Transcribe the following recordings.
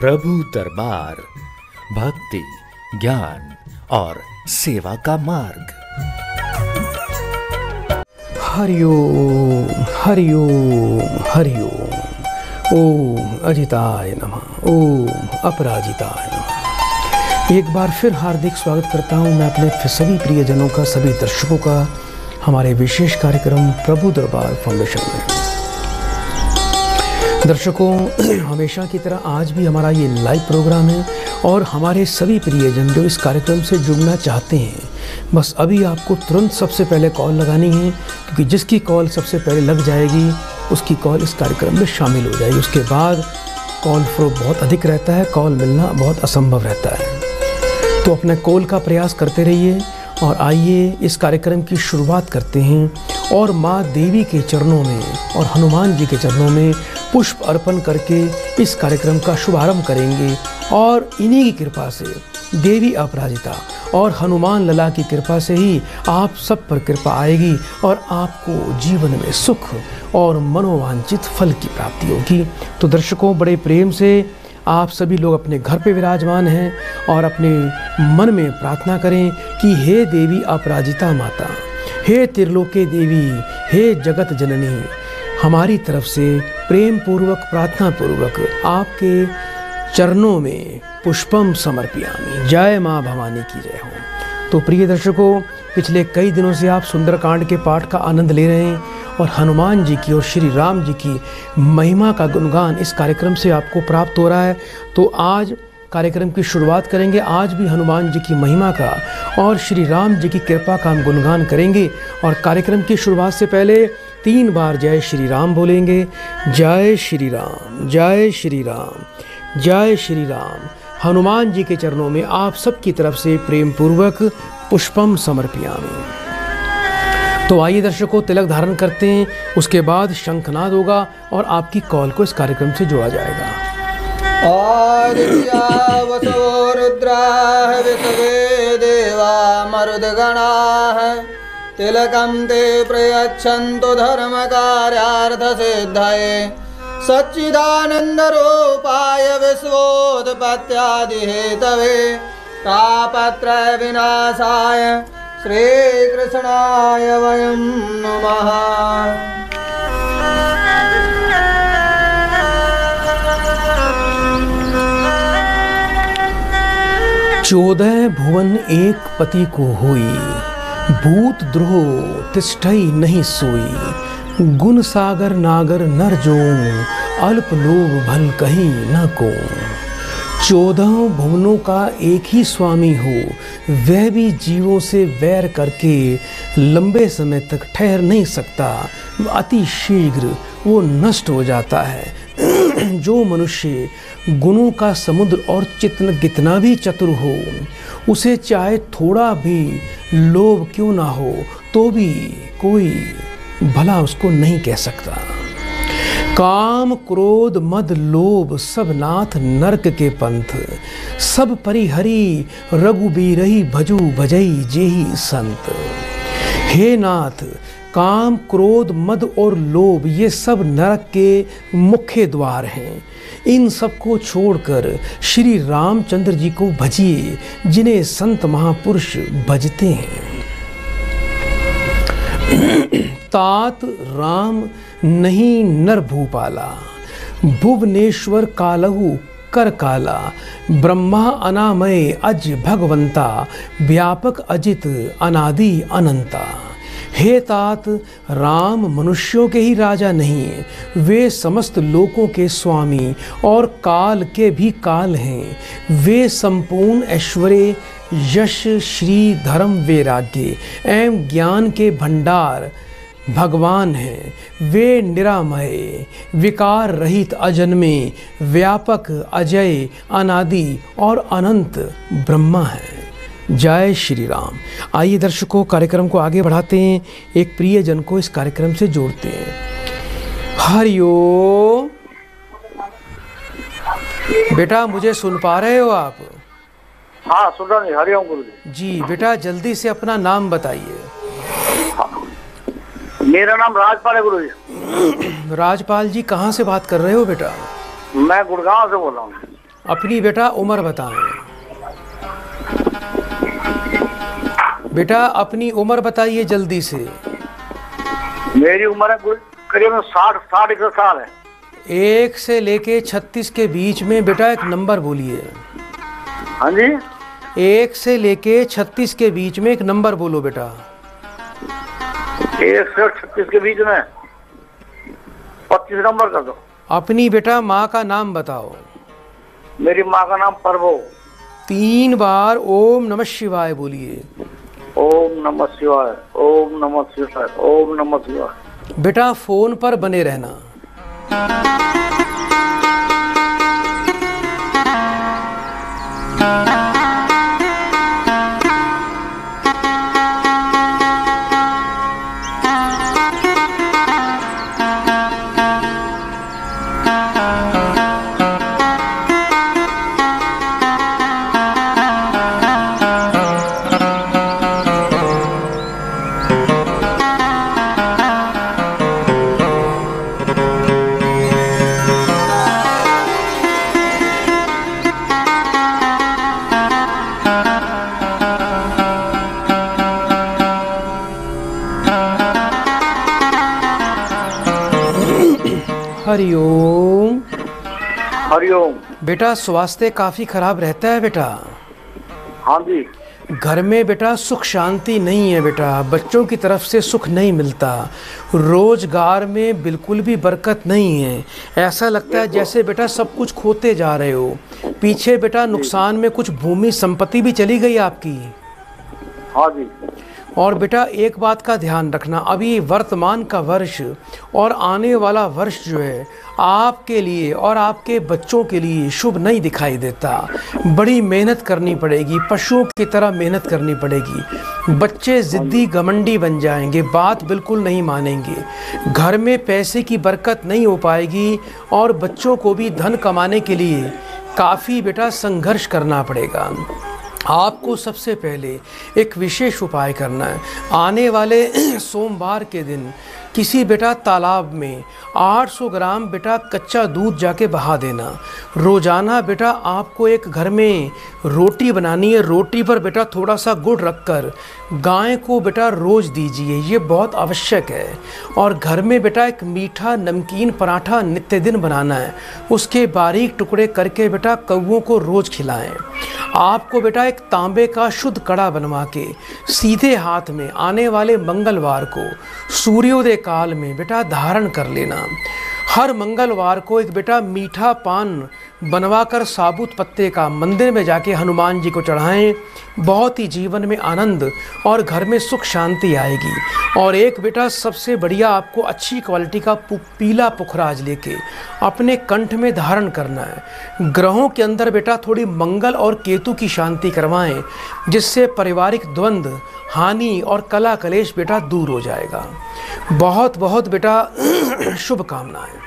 प्रभु दरबार, भक्ति, ज्ञान और सेवा का मार्ग। हरिओम हरिओम हरिओम। ओम अजिताय नमः, ओम अपराजिताय नमः। एक बार फिर हार्दिक स्वागत करता हूँ मैं अपने सभी प्रियजनों का, सभी दर्शकों का हमारे विशेष कार्यक्रम प्रभु दरबार फाउंडेशन में। दर्शकों, हमेशा की तरह आज भी हमारा ये लाइव प्रोग्राम है और हमारे सभी प्रियजन जो इस कार्यक्रम से जुड़ना चाहते हैं, बस अभी आपको तुरंत सबसे पहले कॉल लगानी है, क्योंकि जिसकी कॉल सबसे पहले लग जाएगी उसकी कॉल इस कार्यक्रम में शामिल हो जाएगी। उसके बाद कॉल फ्लो बहुत अधिक रहता है, कॉल मिलना बहुत असंभव रहता है। तो अपने कॉल का प्रयास करते रहिए और आइए इस कार्यक्रम की शुरुआत करते हैं और माँ देवी के चरणों में और हनुमान जी के चरणों में पुष्प अर्पण करके इस कार्यक्रम का शुभारंभ करेंगे। और इन्हीं की कृपा से, देवी अपराजिता और हनुमान लला की कृपा से ही आप सब पर कृपा आएगी और आपको जीवन में सुख और मनोवांछित फल की प्राप्ति होगी। तो दर्शकों, बड़े प्रेम से आप सभी लोग अपने घर पे विराजमान हैं और अपने मन में प्रार्थना करें कि हे देवी अपराजिता माता, हे त्रिलोके देवी, हे जगत जननी, हमारी तरफ से प्रेम पूर्वक, प्रार्थना पूर्वक आपके चरणों में पुष्पम समर्पयामि। जय माँ भवानी की जय हो। तो प्रिय दर्शकों, पिछले कई दिनों से आप सुंदरकांड के पाठ का आनंद ले रहे हैं और हनुमान जी की और श्री राम जी की महिमा का गुणगान इस कार्यक्रम से आपको प्राप्त हो रहा है। तो आज कार्यक्रम की शुरुआत करेंगे, आज भी हनुमान जी की महिमा का और श्री राम जी की कृपा का हम गुणगान करेंगे। और कार्यक्रम की शुरुआत से पहले 3 बार जय श्री राम बोलेंगे। जय श्री राम, जय श्री राम, जय श्री राम। हनुमान जी के चरणों में आप सबकी तरफ से प्रेम पूर्वक पुष्पम समर्पयामि। तो आइए दर्शकों, तिलक धारण करते हैं, उसके बाद शंखनाद होगा और आपकी कॉल को इस कार्यक्रम से जोड़ा जाएगा। आदित्या वसो रुद्राः विश्वे देवा मरुद्गणाः तिलकं ते प्रयच्छन्तु धर्मकार्यार्थ सिद्धये सच्चिदानन्दरूपाय विश्वोत्पत्त्यादि हेतवे तापत्रय विनाशाय श्रीकृष्णाय वयं नमः। 14 भुवन एक पति को होई, भूत द्रोह तिष्ठई नहीं सोई। गुण सागर नागर नर जों, अल्प लोभ भल कहीं न को। 14 भुवनों का एक ही स्वामी हो, वह भी जीवों से वैर करके लंबे समय तक ठहर नहीं सकता, अति शीघ्र वो नष्ट हो जाता है। जो मनुष्य गुणों का समुद्र और चित्त कितना भी चतुर हो, उसे चाहे थोड़ा भी लोभ क्यों ना हो तो भी कोई भला उसको नहीं कह सकता। काम क्रोध मद लोभ सब नाथ नरक के पंथ, सब परिहरी रघुबीरहि भजू भजई जेहि संत। हे नाथ, काम क्रोध मद और लोभ ये सब नरक के मुख्य द्वार हैं। इन सब को छोड़कर श्री रामचंद्र जी को भजिए, जिन्हें संत महापुरुष भजते हैं। तात राम नहीं नर भूपाला, भुवनेश्वर कालहु कर काला। ब्रह्मा अनामय अज भगवंता, व्यापक अजित अनादि अनंता। हे तात, राम मनुष्यों के ही राजा नहीं, वे समस्त लोकों के स्वामी और काल के भी काल हैं। वे संपूर्ण ऐश्वर्य, यश, श्री, धर्म, वैराग्य एवं ज्ञान के भंडार भगवान हैं। वे निरामय, विकार रहित, अजन्मे, व्यापक, अजय, अनादि और अनंत ब्रह्मा हैं। जय श्री राम। आइए दर्शकों, कार्यक्रम को आगे बढ़ाते हैं, एक प्रियजन को इस कार्यक्रम से जोड़ते हैं। हरिओम। बेटा, मुझे सुन पा रहे हो आप? हाँ, सुन रहा हूँ। हरिओम गुरुजी। जी बेटा, जल्दी से अपना नाम बताइए। मेरा नाम राजपाल है गुरुजी। राजपाल जी, कहाँ से बात कर रहे हो बेटा? मैं गुड़गांव से बोल रहा हूँ। अपनी बेटा उम्र बताएं। बेटा अपनी उम्र बताइए जल्दी से। मेरी उम्र है करीब 60 साल है। 1 से लेके 36 के बीच में बेटा एक नंबर बोलिए। हाँ जी। 1 से लेके 36 के बीच में एक नंबर बोलो बेटा। 1 से 36 के बीच में 25 नंबर कर दो। अपनी बेटा माँ का नाम बताओ। मेरी माँ का नाम प्रभु। 3 बार ओम नमः शिवाय बोलिए। ओम नमः शिवाय, ओम नमः शिवाय, ओम नमः शिवाय। बेटा फोन पर बने रहना। हरिओम। हरिओम। बेटा स्वास्थ्य काफी खराब रहता है बेटा। हाँ जी। घर में बेटा सुख शांति नहीं है बेटा, बच्चों की तरफ से सुख नहीं मिलता, रोजगार में बिल्कुल भी बरकत नहीं है। ऐसा लगता है जैसे बेटा सब कुछ खोते जा रहे हो। पीछे बेटा नुकसान में कुछ भूमि संपत्ति भी चली गई आपकी। हाँ जी। और बेटा एक बात का ध्यान रखना, अभी वर्तमान का वर्ष और आने वाला वर्ष जो है आपके लिए और आपके बच्चों के लिए शुभ नहीं दिखाई देता। बड़ी मेहनत करनी पड़ेगी, पशुओं की तरह मेहनत करनी पड़ेगी। बच्चे ज़िद्दी घमंडी बन जाएंगे, बात बिल्कुल नहीं मानेंगे। घर में पैसे की बरकत नहीं हो पाएगी और बच्चों को भी धन कमाने के लिए काफ़ी बेटा संघर्ष करना पड़ेगा। आपको सबसे पहले एक विशेष उपाय करना है। आने वाले सोमवार के दिन किसी बेटा तालाब में 800 ग्राम बेटा कच्चा दूध जाके बहा देना। रोज़ाना बेटा आपको एक घर में रोटी बनानी है, रोटी पर बेटा थोड़ा सा गुड़ रखकर गाय को बेटा रोज़ दीजिए, ये बहुत आवश्यक है। और घर में बेटा एक मीठा नमकीन पराठा नित्य दिन बनाना है, उसके बारीक टुकड़े करके बेटा कौवों को रोज़ खिलाएं। आपको बेटा एक तांबे का शुद्ध कड़ा बनवा के सीधे हाथ में आने वाले मंगलवार को सूर्योदय काल में बेटा धारण कर लेना। हर मंगलवार को एक बेटा मीठा पान बनवाकर साबुत पत्ते का मंदिर में जाके हनुमान जी को चढ़ाएं। बहुत ही जीवन में आनंद और घर में सुख शांति आएगी। और एक बेटा सबसे बढ़िया आपको अच्छी क्वालिटी का पीला पुखराज लेके अपने कंठ में धारण करना है। ग्रहों के अंदर बेटा थोड़ी मंगल और केतु की शांति करवाएं, जिससे पारिवारिक द्वंद्व, हानि और कला कलेश बेटा दूर हो जाएगा। बहुत बहुत बेटा शुभकामनाएं।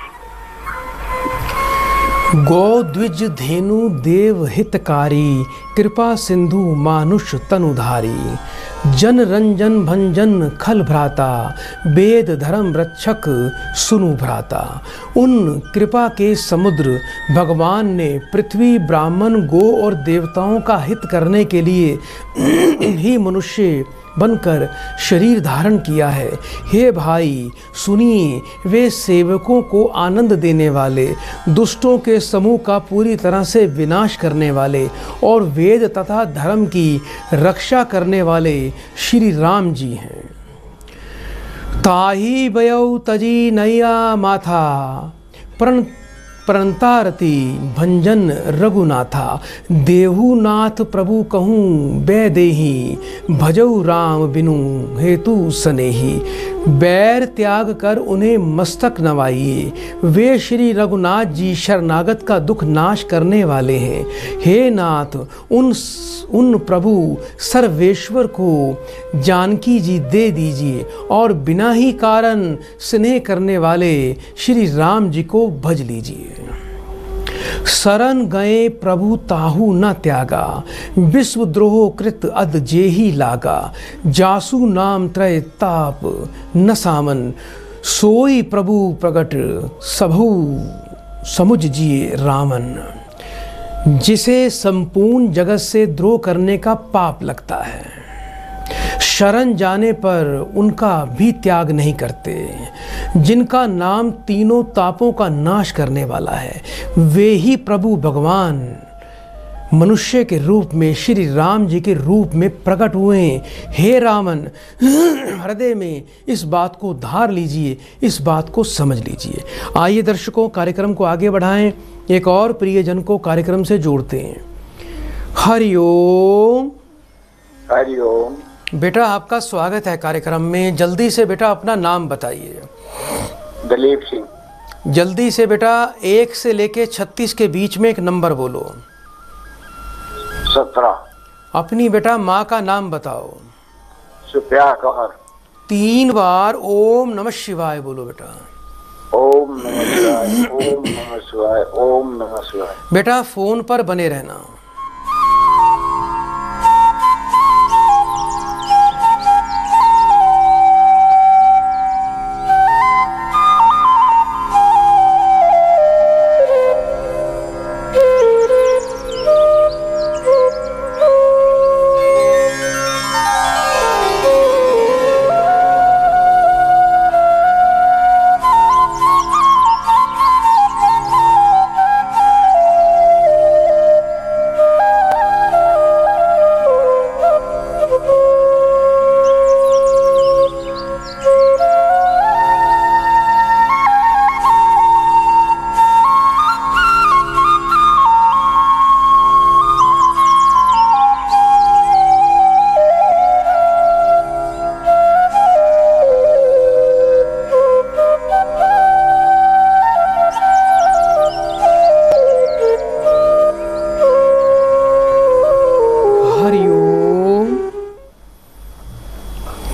गौ द्विज धेनु देव हितकारी, कृपा सिंधु मानुष तनुधारी। जन रंजन भंजन खल भ्राता, वेद धर्म रक्षक सुनु भ्राता। उन कृपा के समुद्र भगवान ने पृथ्वी, ब्राह्मण, गो और देवताओं का हित करने के लिए ही मनुष्य बनकर शरीर धारण किया है। हे भाई सुनिए, वे सेवकों को आनंद देने वाले, दुष्टों के समूह का पूरी तरह से विनाश करने वाले और वेद तथा धर्म की रक्षा करने वाले श्री राम जी हैं। ताही बयऊ तजी नैया माथा, प्रणतारती भंजन रघुनाथा। देहूनाथ प्रभु कहूँ बै देही, भजऊ राम बिनु हेतु सनेही। बैर त्याग कर उन्हें मस्तक नवाइए, वे श्री रघुनाथ जी शरणागत का दुख नाश करने वाले हैं। हे नाथ उन प्रभु सर्वेश्वर को जानकी जी दे दीजिए और बिना ही कारण स्नेह करने वाले श्री राम जी को भज लीजिए। शरण गए प्रभु ताहू न त्यागा, विश्वद्रोह कृत अद जेही लागा। जासु नाम त्रय ताप न सामन, सोई प्रभु प्रगट सबहु समुझ जिए रामन। जिसे संपूर्ण जगत से द्रोह करने का पाप लगता है, शरण जाने पर उनका भी त्याग नहीं करते, जिनका नाम तीनों तापों का नाश करने वाला है, वे ही प्रभु भगवान मनुष्य के रूप में श्री राम जी के रूप में प्रकट हुए हैं। हे रामन, हृदय में इस बात को धार लीजिए, इस बात को समझ लीजिए। आइए दर्शकों, कार्यक्रम को आगे बढ़ाएं, एक और प्रियजन को कार्यक्रम से जोड़ते हैं। हरिओम। हरिओम। बेटा आपका स्वागत है कार्यक्रम में। जल्दी से बेटा अपना नाम बताइए। दलीप सिंह। जल्दी से बेटा 1 से लेके 36 के बीच में एक नंबर बोलो। 17। अपनी बेटा माँ का नाम बताओ। सुप्रिया कौर। 3 बार ओम नमः शिवाय बोलो बेटा। ओम नमः शिवाय, ओम नमः शिवाय, ओम नमः शिवाय। बेटा फोन पर बने रहना।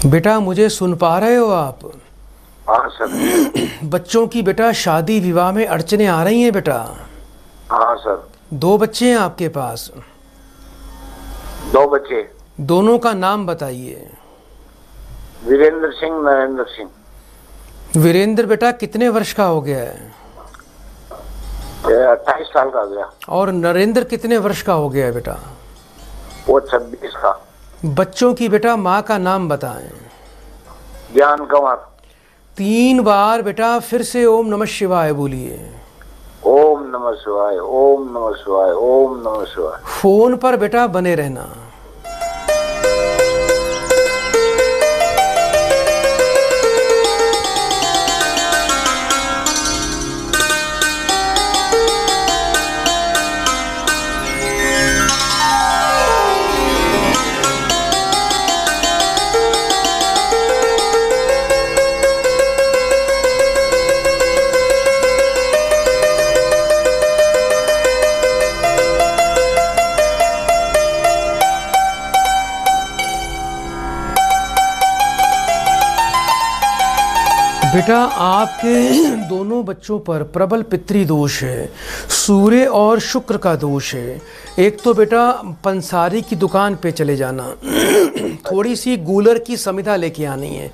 बेटा मुझे सुन पा रहे हो आप? हाँ सर। बच्चों की बेटा शादी विवाह में अड़चने आ रही हैं बेटा। हाँ सर। 2 बच्चे हैं आपके पास? 2 बच्चे। दोनों का नाम बताइए। वीरेंद्र सिंह, नरेंद्र सिंह। वीरेंद्र बेटा कितने वर्ष का हो गया है? 28 साल का हो गया। और नरेंद्र कितने वर्ष का हो गया है बेटा? वो 26 का। बच्चों की बेटा माँ का नाम बताएं। ज्ञान कंवर। 3 बार बेटा फिर से ओम नमः शिवाय बोलिए। ओम नमः शिवाय, ओम नमः शिवाय, ओम नमः शिवाय। फोन पर बेटा बने रहना। बेटा आपके दोनों बच्चों पर प्रबल पितृ दोष है, सूर्य और शुक्र का दोष है। एक तो बेटा पंसारी की दुकान पे चले जाना, थोड़ी सी गूलर की समिधा लेके आनी है।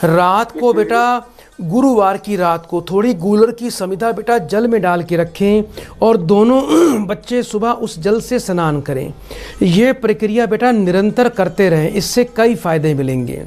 रात को बेटा गुरुवार की रात को थोड़ी गूलर की समिधा बेटा जल में डाल के रखें और दोनों बच्चे सुबह उस जल से स्नान करें। ये प्रक्रिया बेटा निरंतर करते रहें, इससे कई फायदे मिलेंगे।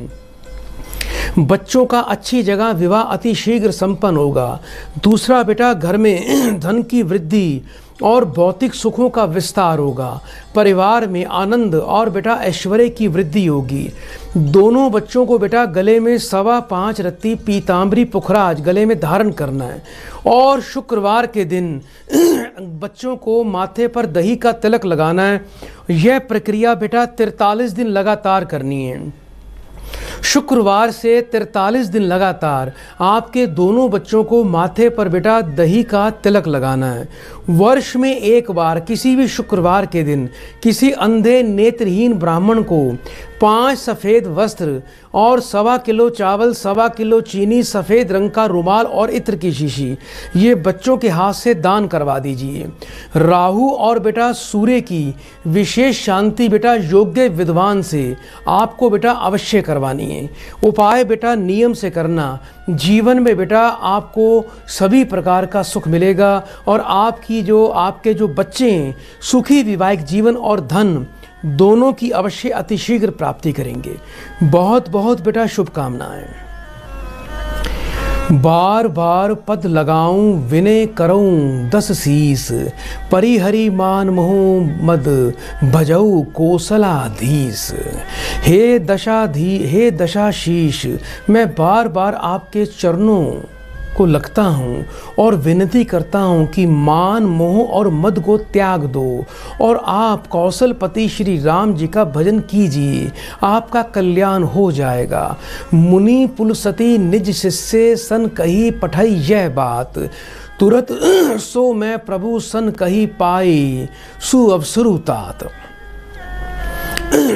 बच्चों का अच्छी जगह विवाह अति शीघ्र संपन्न होगा। दूसरा बेटा घर में धन की वृद्धि और भौतिक सुखों का विस्तार होगा। परिवार में आनंद और बेटा ऐश्वर्य की वृद्धि होगी। दोनों बच्चों को बेटा गले में 5.25 रत्ती पीताम्बरी पुखराज गले में धारण करना है। और शुक्रवार के दिन बच्चों को माथे पर दही का तिलक लगाना है। यह प्रक्रिया बेटा 43 दिन लगातार करनी है। शुक्रवार से 43 दिन लगातार आपके दोनों बच्चों को माथे पर बेटा दही का तिलक लगाना है। वर्ष में एक बार किसी भी शुक्रवार के दिन किसी अंधे नेत्रहीन ब्राह्मण को 5 सफ़ेद वस्त्र और 1.25 किलो चावल, 1.25 किलो चीनी, सफ़ेद रंग का रुमाल और इत्र की शीशी ये बच्चों के हाथ से दान करवा दीजिए। राहु और बेटा सूर्य की विशेष शांति बेटा योग्य विद्वान से आपको बेटा अवश्य करवानी है। उपाय बेटा नियम से करना। जीवन में बेटा आपको सभी प्रकार का सुख मिलेगा और आपके जो बच्चे हैं सुखी वैवाहिक जीवन और धन दोनों की अवश्य अतिशीघ्र प्राप्ति करेंगे। बहुत बहुत बेटा शुभकामनाएं। बार बार पद लगाऊं विनय करऊं 10 शीस, परिहरि मान मोह मद भजऊ कोसलाधीश। हे दशाशीष, मैं बार बार आपके चरणों को लगता हूँ और विनती करता हूँ कि मान मोह और मद को त्याग दो और आप कौशलपति श्री राम जी का भजन कीजिए, आपका कल्याण हो जाएगा। मुनि पुलसती निज शिष्य सन कही पठाई यह बात, तुरत सो मैं प्रभु सन कही पाई सुअवसरु तात।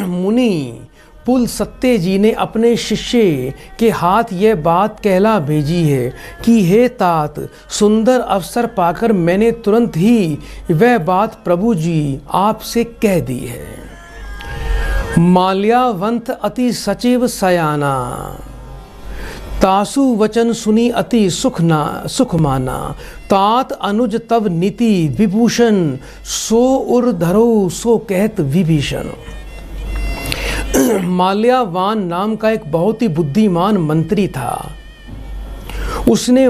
मुनि पुल सत्य जी ने अपने शिष्य के हाथ यह बात कहला भेजी है कि हे तात, सुंदर अवसर पाकर मैंने तुरंत ही वह बात प्रभु जी आपसे कह दी है। माल्यावंत अति सचिव सयाना, तासु वचन सुनी अति सुख माना। तात अनुज तव नीति विभूषण, सो उर धरो सो कहत विभीषण। माल्यावान नाम का एक बहुत ही बुद्धिमान मंत्री था। उसने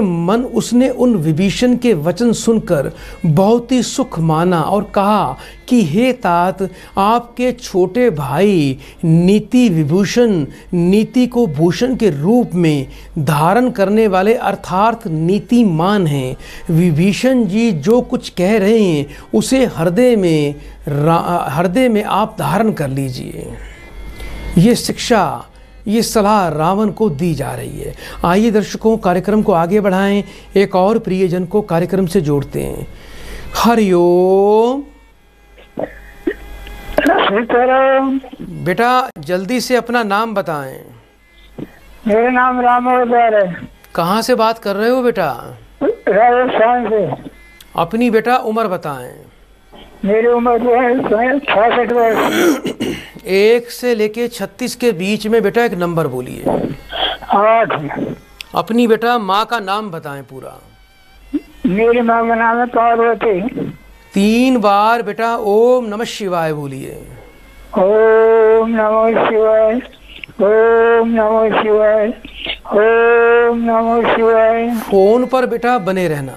उन विभीषण के वचन सुनकर बहुत ही सुख माना और कहा कि हे तात, आपके छोटे भाई नीति विभूषण, नीति को भूषण के रूप में धारण करने वाले अर्थात नीतिमान हैं। विभीषण जी जो कुछ कह रहे हैं उसे हृदय में आप धारण कर लीजिए। ये शिक्षा, ये सलाह रावण को दी जा रही है। आइए दर्शकों, कार्यक्रम को आगे बढ़ाएं, एक और प्रियजन को कार्यक्रम से जोड़ते हैं। हरिओम। बेटा जल्दी से अपना नाम बताएं। मेरा नाम रामोदर है। कहाँ से बात कर रहे हो बेटा? राजस्थान से। अपनी बेटा उम्र बताएं। मेरी उम्र जो है 66 वर्ष। 1 से लेके 36 के बीच में बेटा एक नंबर बोलिए। 8। अपनी बेटा माँ का नाम बताएं पूरा। मेरी माँ का नाम है पार्वती। 3 बार बेटा ओम नमः शिवाय बोलिए। ओम नमः शिवाय, ओम नमः शिवाय, ओम नमः शिवाय। फोन पर बेटा बने रहना।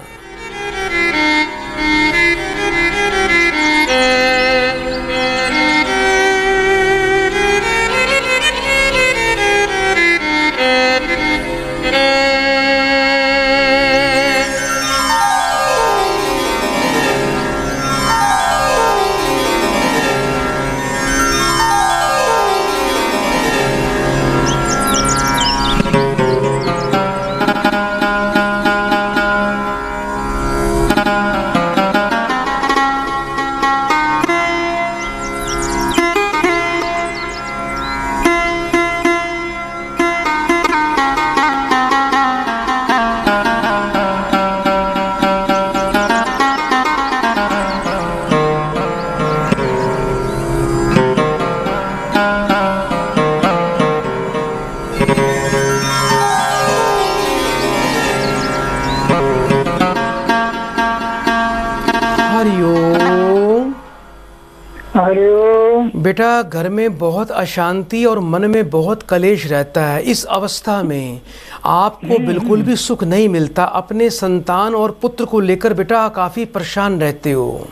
बेटा घर में बहुत अशांति और मन में बहुत कलेश रहता है। इस अवस्था में आपको बिल्कुल भी सुख नहीं मिलता। अपने संतान और पुत्र को लेकर बेटा काफ़ी परेशान रहते हो।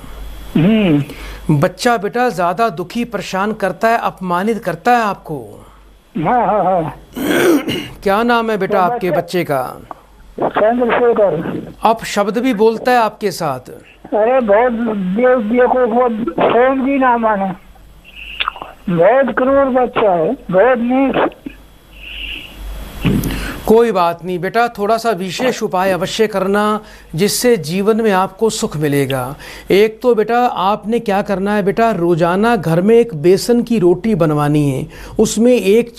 बच्चा बेटा ज़्यादा दुखी परेशान करता है, अपमानित करता है आपको। क्या नाम है बेटा आपके बच्चे का? चंद्रशेखर। अब शब्द भी बोलता है आपके साथ? अरे बहुत फोन भी ना माने, बहुत क्रूर बच्चा है, बहुत नीच। कोई बात नहीं बेटा, थोड़ा सा विशेष उपाय अवश्य करना जिससे जीवन में आपको सुख मिलेगा। एक तो बेटा आपने क्या करना है बेटा, रोज़ाना घर में एक बेसन की रोटी बनवानी है, उसमें 1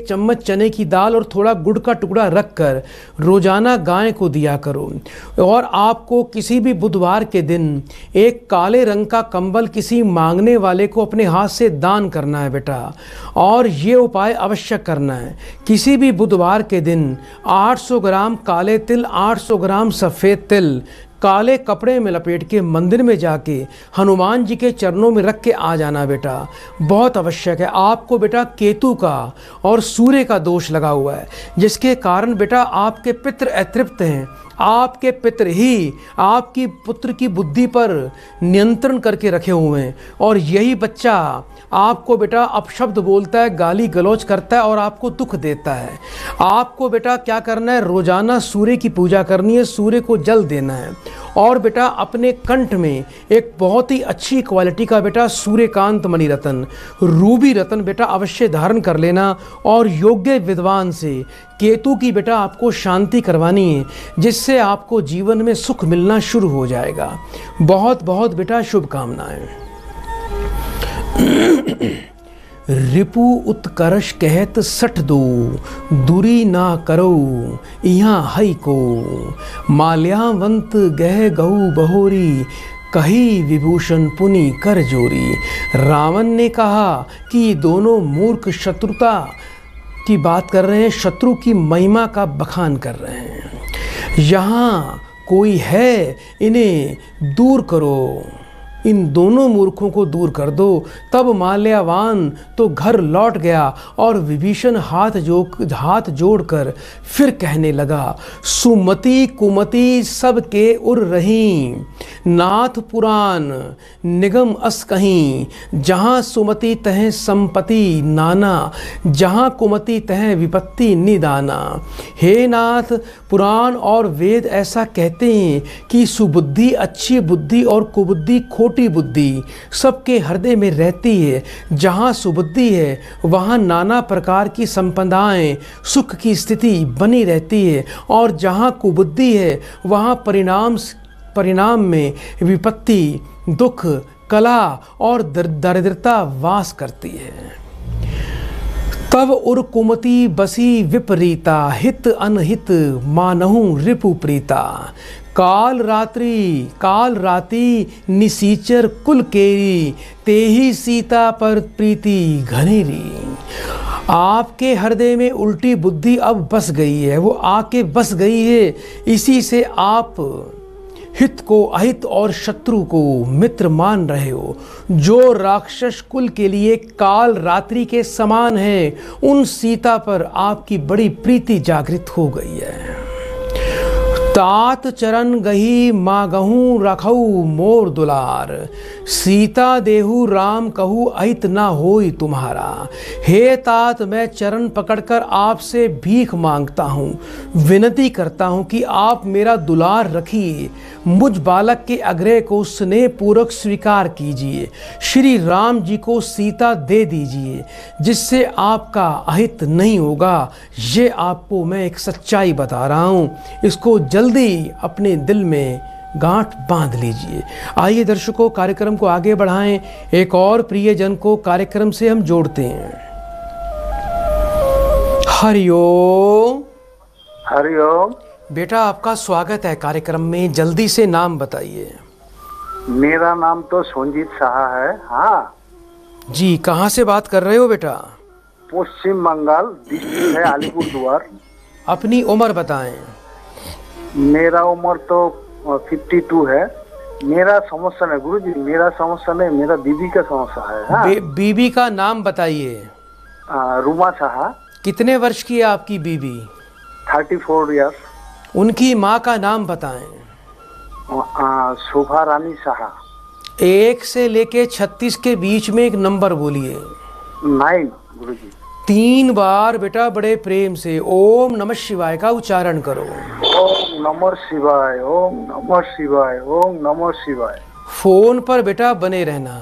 चम्मच चने की दाल और थोड़ा गुड़ का टुकड़ा रखकर रोज़ाना गाय को दिया करो। और आपको किसी भी बुधवार के दिन एक काले रंग का कंबल किसी मांगने वाले को अपने हाथ से दान करना है बेटा। और ये उपाय अवश्य करना है, किसी भी बुधवार के दिन 800 ग्राम काले तिल, 800 ग्राम सफ़ेद तिल काले कपड़े में लपेट के मंदिर में जाके हनुमान जी के चरणों में रख के आ जाना बेटा, बहुत आवश्यक है। आपको बेटा केतु का और सूर्य का दोष लगा हुआ है, जिसके कारण बेटा आपके पितृ अतृप्त हैं। आपके पितृ ही आपकी पुत्र की बुद्धि पर नियंत्रण करके रखे हुए हैं, और यही बच्चा आपको बेटा अपशब्द बोलता है, गाली गलौज करता है और आपको दुख देता है। आपको बेटा क्या करना है, रोजाना सूर्य की पूजा करनी है, सूर्य को जल देना है। और बेटा अपने कंठ में एक बहुत ही अच्छी क्वालिटी का बेटा सूर्यकांत मणि रत्न, रूबी रत्न बेटा अवश्य धारण कर लेना। और योग्य विद्वान से केतु की बेटा आपको शांति करवानी है, जिससे आपको जीवन में सुख मिलना शुरू हो जाएगा। बहुत बहुत बेटा शुभकामनाएं। रिपु उत्कर्ष कहत सठ दो, दूरी ना करो यहाँ हई को। माल्यावंत गह गहु बहोरी, कही विभूषण पुनि कर जोरी। रावण ने कहा कि दोनों मूर्ख शत्रुता की बात कर रहे हैं, शत्रु की महिमा का बखान कर रहे हैं। यहाँ कोई है, इन्हें दूर करो, इन दोनों मूर्खों को दूर कर दो। तब माल्यावान तो घर लौट गया और विभीषण हाथ जोड़कर फिर कहने लगा, सुमति कुमति सब के उर रही, नाथ पुराण निगम अस कहीं। जहाँ सुमति तह संपत्ति नाना, जहाँ कुमति तह विपत्ति निदाना। हे नाथ, पुराण और वेद ऐसा कहते हैं कि सुबुद्धि अच्छी बुद्धि और कुबुद्धि खोटी बुद्धि सबके हृदय में रहती है। जहाँ सुबुद्धि है वहाँ नाना प्रकार की संपदाएं, सुख की स्थिति बनी रहती है, और जहाँ कुबुद्धि है वहाँ परिणाम में विपत्ति, दुख, कला और दरिद्रता वास करती है। तब उर कुमति बसी विपरीता, हित अनहित मानहु रिपु प्रीता। काल राति निसीचर कुल केरी, तेही सीता पर प्रीति घनेरी। आपके हृदय में उल्टी बुद्धि अब बस गई है, वो आके बस गई है। इसी से आप हित को अहित और शत्रु को मित्र मान रहे हो। जो राक्षस कुल के लिए काल रात्रि के समान है, उन सीता पर आपकी बड़ी प्रीति जागृत हो गई है। तात चरण गही मागहू रखऊ मोर दुलार, सीता देहु राम कहू अहित ना होई तुम्हारा। हे तात, मैं चरण पकड़कर आपसे भीख मांगता हूँ, विनती करता हूँ कि आप मेरा दुलार रखिए, मुझ बालक के आग्रह को स्नेह पूर्वक स्वीकार कीजिए, श्री राम जी को सीता दे दीजिए, जिससे आपका अहित नहीं होगा। ये आपको मैं एक सच्चाई बता रहा हूँ, इसको जल्दी अपने दिल में गांठ बांध लीजिए। आइए दर्शकों, कार्यक्रम को आगे बढ़ाएं, एक और प्रियजन को कार्यक्रम से हम जोड़ते हैं। हरिओम। हरिओम। बेटा आपका स्वागत है कार्यक्रम में, जल्दी से नाम बताइए। मेरा नाम तो संजीत शाह है। हाँ जी, कहाँ से बात कर रहे हो बेटा? पश्चिम बंगाल, डिस्ट्रिक्ट है अलीपुरद्वार। अपनी उम्र बताएं। मेरा उम्र तो 52 है। मेरा समस्या नहीं गुरुजी, मेरा समस्या नहीं, मेरा बीबी का समस्या है। हाँ? बीबी का नाम बताइए। रूमा शाह। कितने वर्ष की है आपकी बीबी? 34 ईयर्स। उनकी माँ का नाम बताएं। शोभा रानी शाह। 1 से लेके 36 के बीच में एक नंबर बोलिए। 9 गुरुजी। 3 बार बेटा बड़े प्रेम से ओम नमः शिवाय का उच्चारण करो। ओम नमः शिवाय, ओम नमः शिवाय, ओम नमः शिवाय। फोन पर बेटा बने रहना।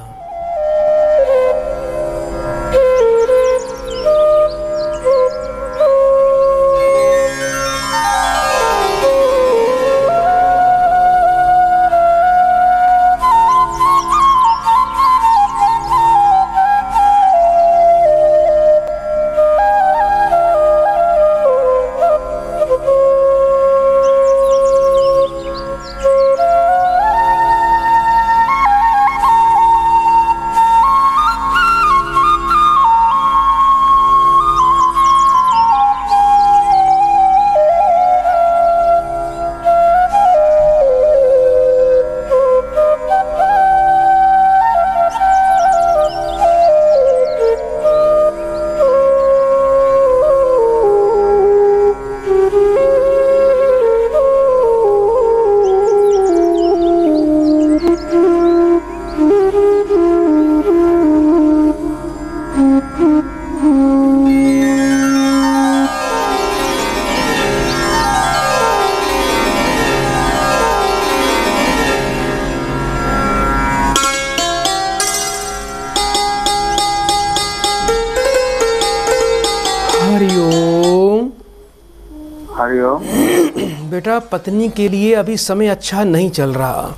बेटा पत्नी के लिए अभी समय अच्छा नहीं चल रहा।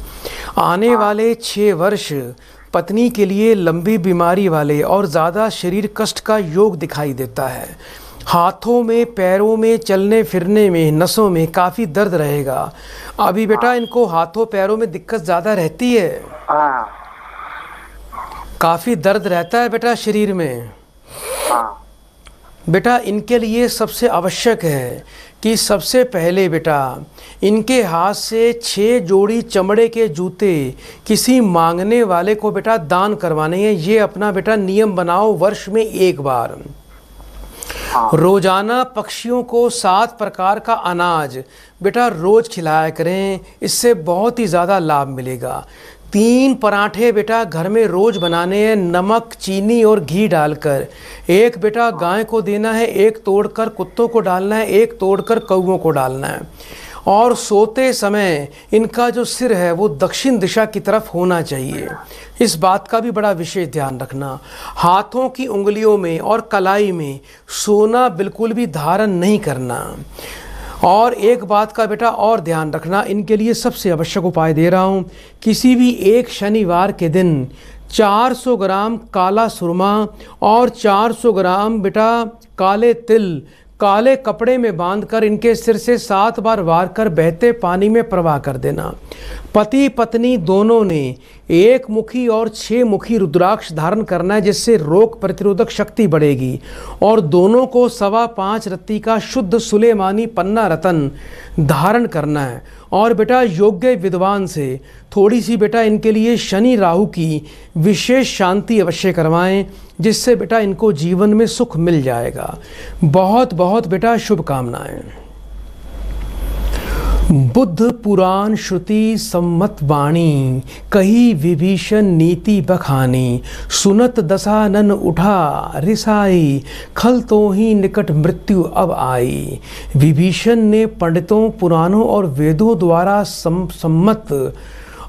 आने वाले 6 वर्ष पत्नी के लिए लंबी बीमारी वाले और ज़्यादा शरीर कष्ट का योग दिखाई देता है। हाथों में, पैरों में, चलने फिरने में, नसों में काफ़ी दर्द रहेगा। अभी बेटा इनको हाथों पैरों में दिक्कत ज़्यादा रहती है। हाँ काफ़ी दर्द रहता है बेटा शरीर में। हाँ बेटा इनके लिए सबसे आवश्यक है कि सबसे पहले बेटा इनके हाथ से 6 जोड़ी चमड़े के जूते किसी मांगने वाले को बेटा दान करवाने हैं। ये अपना बेटा नियम बनाओ, वर्ष में 1 बार। रोजाना पक्षियों को 7 प्रकार का अनाज बेटा रोज खिलाया करें, इससे बहुत ही ज़्यादा लाभ मिलेगा। 3 पराठे बेटा घर में रोज बनाने हैं, नमक, चीनी और घी डालकर। 1 बेटा गाय को देना है, 1 तोड़कर कुत्तों को डालना है, 1 तोड़कर कौवों को डालना है। और सोते समय इनका जो सिर है वो दक्षिण दिशा की तरफ होना चाहिए। इस बात का भी बड़ा विशेष ध्यान रखना। हाथों की उंगलियों में और कलाई में सोना बिल्कुल भी धारण नहीं करना। और एक बात का बेटा और ध्यान रखना, इनके लिए सबसे आवश्यक उपाय दे रहा हूँ। किसी भी एक शनिवार के दिन 400 ग्राम काला सुरमा और 400 ग्राम बेटा काले तिल काले कपड़े में बांधकर इनके सिर से 7 बार वार कर बहते पानी में प्रवाह कर देना। पति पत्नी दोनों ने 1 मुखी और 6 मुखी रुद्राक्ष धारण करना है, जिससे रोग प्रतिरोधक शक्ति बढ़ेगी। और दोनों को 5.25 रत्ती का शुद्ध सुलेमानी पन्ना रतन धारण करना है। और बेटा योग्य विद्वान से थोड़ी सी बेटा इनके लिए शनि राहु की विशेष शांति अवश्य करवाएं, जिससे बेटा इनको जीवन में सुख मिल जाएगा। बहुत बहुत बेटा शुभकामनाएं। बुद्ध पुराण श्रुति सम्मत वाणी, कही विभीषण नीति बखानी। सुनत दशानन उठा रिसाई, खल तो ही निकट मृत्यु अब आई। विभीषण ने पंडितों, पुराणों और वेदों द्वारा सम्मत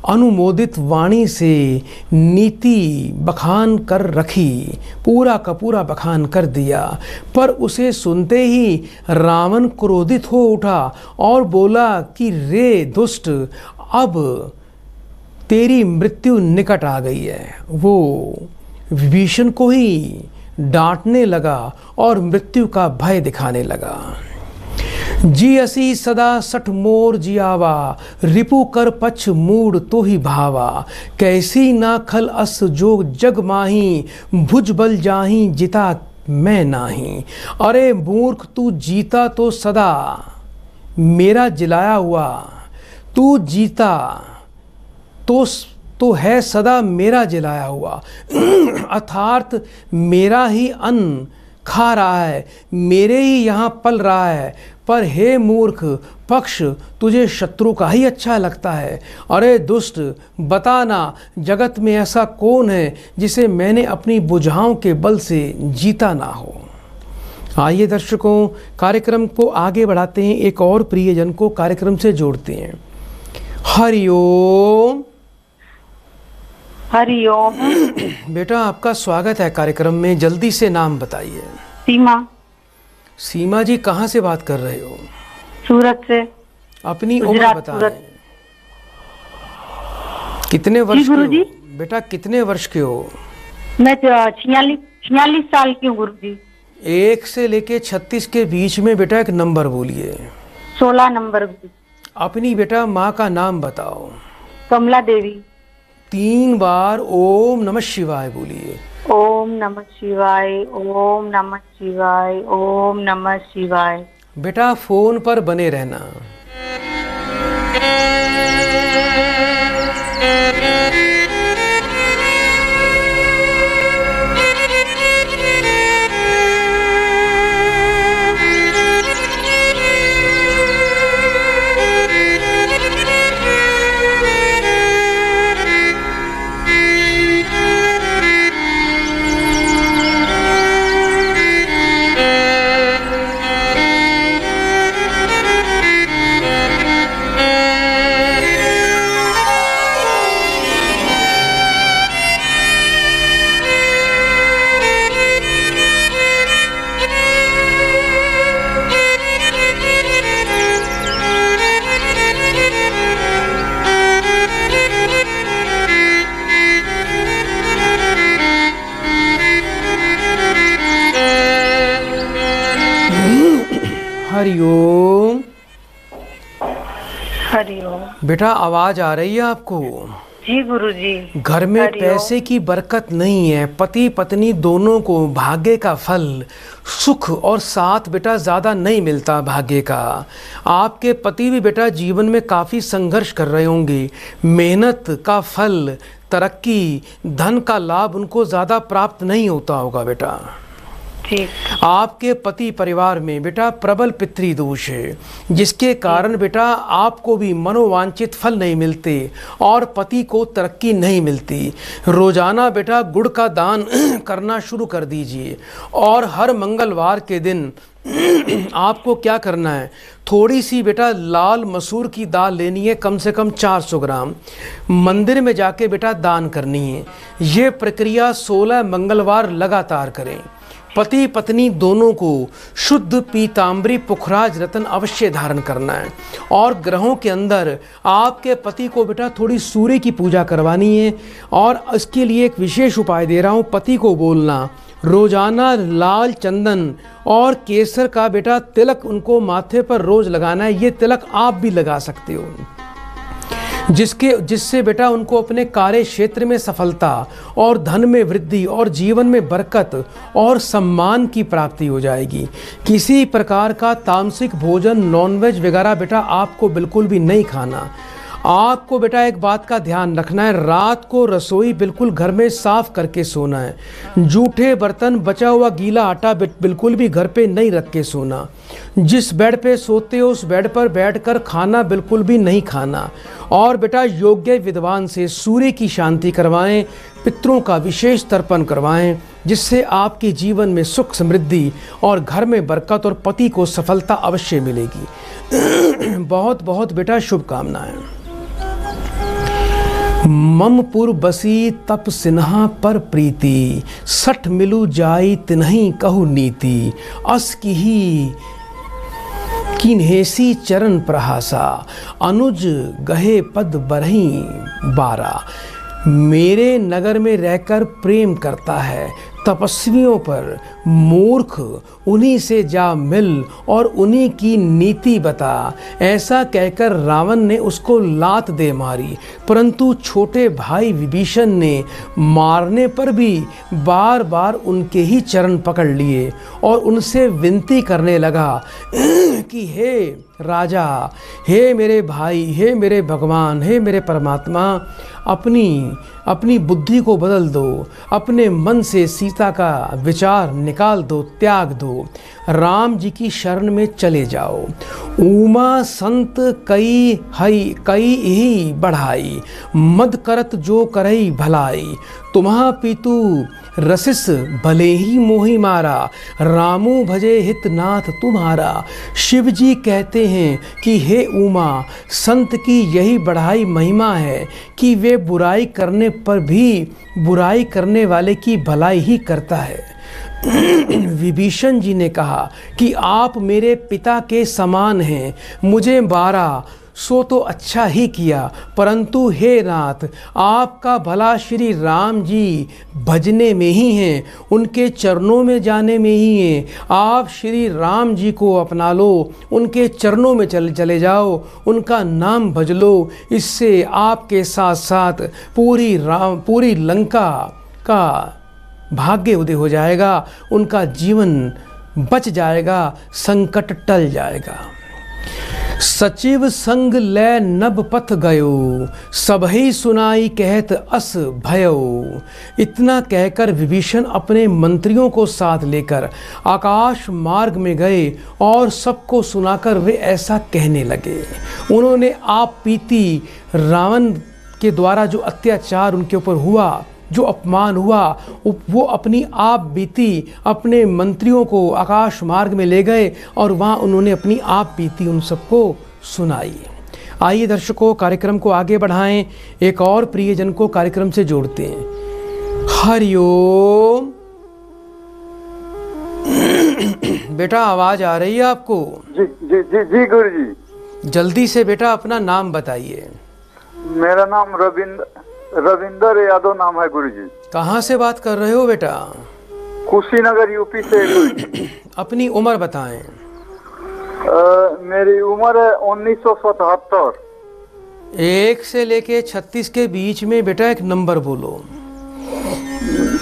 अनुमोदित वाणी से नीति बखान कर रखी, पूरा का पूरा बखान कर दिया। पर उसे सुनते ही रावण क्रोधित हो उठा और बोला कि रे दुष्ट, अब तेरी मृत्यु निकट आ गई है। वो विभीषण को ही डांटने लगा और मृत्यु का भय दिखाने लगा। जी असी सदा सठ मोर जियावा, रिपु कर पछ मूड तो ही भावा। कैसी ना खल अस जोग जग माही, भुज बल जाही जिता मैं नाही। अरे मूर्ख, तू जीता तो सदा मेरा जिलाया हुआ, तू जीता तो है सदा मेरा जिलाया हुआ। अर्थात मेरा ही अन्न खा रहा है, मेरे ही यहाँ पल रहा है। पर हे मूर्ख पक्ष, तुझे शत्रु का ही अच्छा लगता है। अरे दुष्ट, बताना जगत में ऐसा कौन है जिसे मैंने अपनी बुझाओं के बल से जीता ना हो। आइए दर्शकों, कार्यक्रम को आगे बढ़ाते हैं, एक और प्रियजन को कार्यक्रम से जोड़ते हैं। हरिओम। हरिओम। बेटा आपका स्वागत है कार्यक्रम में, जल्दी से नाम बताइए। सीमा। सीमा जी कहाँ से बात कर रहे हो? सूरत से। अपनी उम्र बताएं। कितने वर्ष के हो? बेटा कितने वर्ष के हो? मैं 46 साल की हूँ गुरुजी। 1 से लेके 36 के बीच में बेटा एक नंबर बोलिए। 16 नंबर। अपनी बेटा माँ का नाम बताओ। कमला देवी। 3 बार ओम नमः शिवाय बोलिए। ओम नमः शिवाय, ओम नमः शिवाय, ओम नमः शिवाय। बेटा फोन पर बने रहना। हरिओम। हरिओम। बेटा आवाज आ रही है आपको? जी गुरुजी। घर में पैसे की बरकत नहीं है, पति पत्नी दोनों को भाग्य का फल सुख और साथ बेटा ज़्यादा नहीं मिलता भाग्य का। आपके पति भी बेटा जीवन में काफ़ी संघर्ष कर रहे होंगे, मेहनत का फल तरक्की धन का लाभ उनको ज़्यादा प्राप्त नहीं होता होगा बेटा। ठीक। आपके पति परिवार में बेटा प्रबल पितृदोष है, जिसके कारण बेटा आपको भी मनोवांछित फल नहीं मिलते और पति को तरक्की नहीं मिलती। रोजाना बेटा गुड़ का दान करना शुरू कर दीजिए और हर मंगलवार के दिन आपको क्या करना है, थोड़ी सी बेटा लाल मसूर की दाल लेनी है, कम से कम 400 ग्राम, मंदिर में जाके बेटा दान करनी है। ये प्रक्रिया 16 मंगलवार लगातार करें। पति पत्नी दोनों को शुद्ध पीताम्बरी पुखराज रत्न अवश्य धारण करना है और ग्रहों के अंदर आपके पति को बेटा थोड़ी सूर्य की पूजा करवानी है। और इसके लिए एक विशेष उपाय दे रहा हूँ, पति को बोलना रोजाना लाल चंदन और केसर का बेटा तिलक उनको माथे पर रोज लगाना है। ये तिलक आप भी लगा सकते हो, जिससे बेटा उनको अपने कार्य क्षेत्र में सफलता और धन में वृद्धि और जीवन में बरकत और सम्मान की प्राप्ति हो जाएगी। किसी प्रकार का तामसिक भोजन नॉनवेज वगैरह बेटा आपको बिल्कुल भी नहीं खाना। आपको बेटा एक बात का ध्यान रखना है, रात को रसोई बिल्कुल घर में साफ करके सोना है। जूठे बर्तन बचा हुआ गीला आटा बिल्कुल भी घर पे नहीं रख के सोना। जिस बेड पे सोते हो उस बेड पर बैठकर खाना बिल्कुल भी नहीं खाना। और बेटा योग्य विद्वान से सूर्य की शांति करवाएं, पितरों का विशेष तर्पण करवाएं, जिससे आपके जीवन में सुख समृद्धि और घर में बरकत और पति को सफलता अवश्य मिलेगी। बहुत बहुत बेटा शुभकामनाएं। ममपुर बसी तप सिन्हा पर प्रीति, सठ मिलु जाई तिन्ही कहु नीति, अस की किन्हेसी चरण प्रहासा, अनुज गहे पद बरही बारा। मेरे नगर में रहकर प्रेम करता है तपस्वियों पर, मूर्ख उन्हीं से जा मिल और उन्हीं की नीति बता। ऐसा कहकर रावण ने उसको लात दे मारी, परंतु छोटे भाई विभीषण ने मारने पर भी बार बार उनके ही चरण पकड़ लिए और उनसे विनती करने लगा कि हे राजा, हे मेरे भाई, हे मेरे भगवान, हे मेरे परमात्मा, अपनी बुद्धि को बदल दो, अपने मन से सीता का विचार निकाल दो, त्याग दो, राम जी की शरण में चले जाओ। उमा संत कई ही बढ़ाई, मद करत जो करई भलाई, तुम्हा पीतु रसिस भले ही मोहि मारा, रामू भजे हितनाथ तुम्हारा। शिव जी कहते हैं कि हे उमा, संत की यही बढ़ाई महिमा है कि वे बुराई करने पर भी बुराई करने वाले की भलाई ही करता है। विभीषण जी ने कहा कि आप मेरे पिता के समान हैं, मुझे मारा सो तो अच्छा ही किया, परंतु हे नाथ, आपका भला श्री राम जी भजने में ही हैं, उनके चरणों में जाने में ही हैं। आप श्री राम जी को अपना लो, उनके चरणों में चले जाओ, उनका नाम भज लो। इससे आपके साथ साथ पूरी लंका का भाग्य उदय हो जाएगा, उनका जीवन बच जाएगा, संकट टल जाएगा। सचिव संग लै नभ पथ गयो, सबही सुनाई कहत अस भयो। इतना कहकर विभीषण अपने मंत्रियों को साथ लेकर आकाश मार्ग में गए और सबको सुनाकर वे ऐसा कहने लगे। उन्होंने आप बीती रावण के द्वारा जो अत्याचार उनके ऊपर हुआ, जो अपमान हुआ, वो अपनी आप बीती अपने मंत्रियों को आकाश मार्ग में ले गए और वहाँ उन्होंने अपनी आप बीती उन सबको सुनाई। आइए दर्शकों, कार्यक्रम को आगे बढ़ाएं, एक और प्रियजन को कार्यक्रम से जोड़ते हैं। हरिओम। बेटा आवाज आ रही है आपको? जी जी जी जी गुरु जी। जल्दी से बेटा अपना नाम बताइए। मेरा नाम रविंदर यादव नाम है गुरुजी। कहाँ से बात कर रहे हो बेटा? कुशीनगर यूपी से गुरुजी। अपनी उम्र बताएं। मेरी उम्र है 1977। 1 से लेके 36 के बीच में बेटा एक नंबर बोलो।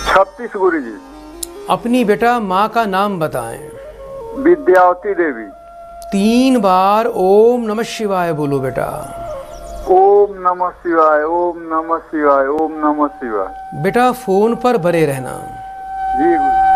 36 गुरुजी। अपनी बेटा माँ का नाम बताएं। विद्यावती देवी। 3 बार ओम नमः शिवाय बोलो बेटा। ओम नमः शिवाय, ओम नमः शिवाय, ओम नमः शिवाय। बेटा फोन पर बने रहना। जी गुरुजी।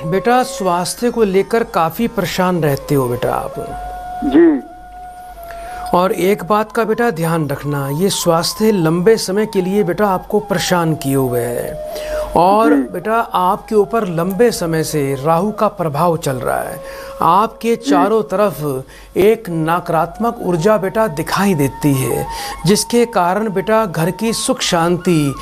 बेटा स्वास्थ्य को लेकर काफी परेशान रहते हो बेटा आप। जी। और एक बात का बेटा ध्यान रखना, ये स्वास्थ्य लंबे समय के लिए बेटा आपको परेशान किए हुए है और बेटा आपके ऊपर लंबे समय से राहु का प्रभाव चल रहा है। आपके चारों तरफ एक नकारात्मक ऊर्जा बेटा दिखाई देती है, जिसके कारण बेटा घर की सुख शांति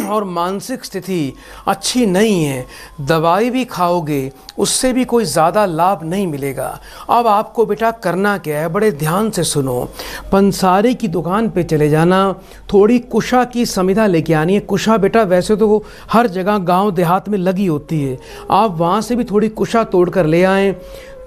और मानसिक स्थिति अच्छी नहीं है। दवाई भी खाओगे उससे भी कोई ज़्यादा लाभ नहीं मिलेगा। अब आपको बेटा करना क्या है, बड़े ध्यान से सुनो। पंसारी की दुकान पे चले जाना, थोड़ी कुशा की समिधा लेके आनी है। कुशा बेटा वैसे तो हर जगह गांव देहात में लगी होती है, आप वहाँ से भी थोड़ी कुशा तोड़ कर ले आएँ।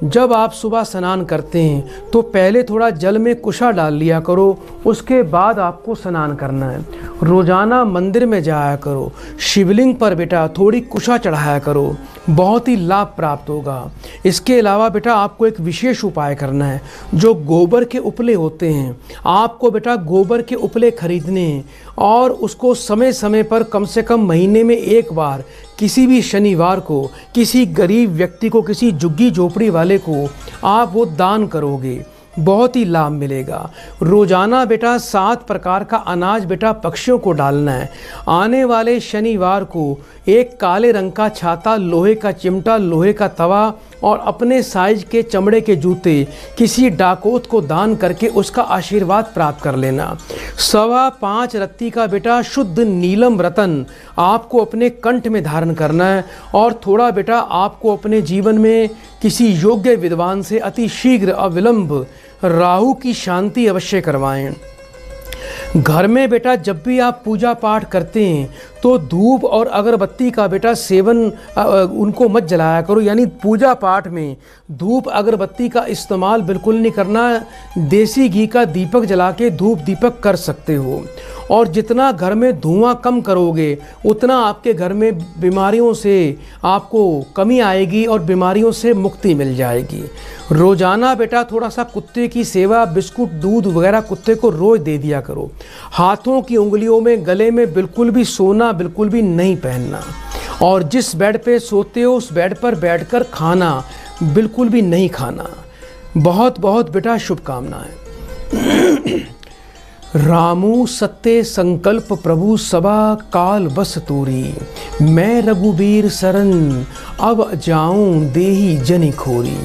जब आप सुबह स्नान करते हैं तो पहले थोड़ा जल में कुशा डाल लिया करो, उसके बाद आपको स्नान करना है। रोज़ाना मंदिर में जाया करो, शिवलिंग पर बेटा थोड़ी कुशा चढ़ाया करो, बहुत ही लाभ प्राप्त होगा। इसके अलावा बेटा आपको एक विशेष उपाय करना है। जो गोबर के उपले होते हैं, आपको बेटा गोबर के उपले खरीदने हैं और उसको समय समय पर कम से कम महीने में एक बार किसी भी शनिवार को किसी गरीब व्यक्ति को, किसी झुग्गी झोपड़ी वाले को आप वो दान करोगे, बहुत ही लाभ मिलेगा। रोजाना बेटा 7 प्रकार का अनाज बेटा पक्षियों को डालना है। आने वाले शनिवार को एक काले रंग का छाता, लोहे का चिमटा, लोहे का तवा और अपने साइज के चमड़े के जूते किसी डाकोत को दान करके उसका आशीर्वाद प्राप्त कर लेना। 5.25 रत्ती का बेटा शुद्ध नीलम रतन आपको अपने कंठ में धारण करना है और थोड़ा बेटा आपको अपने जीवन में किसी योग्य विद्वान से अति शीघ्र अविलंब राहु की शांति अवश्य करवाएं। घर में बेटा जब भी आप पूजा पाठ करते हैं तो धूप और अगरबत्ती का बेटा सेवन उनको मत जलाया करो, यानी पूजा पाठ में धूप अगरबत्ती का इस्तेमाल बिल्कुल नहीं करना। देसी घी का दीपक जला के धूप दीपक कर सकते हो और जितना घर में धुआं कम करोगे उतना आपके घर में बीमारियों से आपको कमी आएगी और बीमारियों से मुक्ति मिल जाएगी। रोज़ाना बेटा थोड़ा सा कुत्ते की सेवा, बिस्कुट, दूध वगैरह कुत्ते को रोज़ दे दिया करो। हाथों की उंगलियों में, गले में बिल्कुल भी सोना बिल्कुल भी नहीं पहनना और जिस बेड पे सोते हो उस बेड पर बैठकर खाना बिल्कुल भी नहीं खाना। बहुत बहुत बेटा शुभकामनाएं। रामू सत्य संकल्प प्रभु सबा काल बस तोरी, मैं रघुबीर शरण अब जाऊं देही जनि खोरी।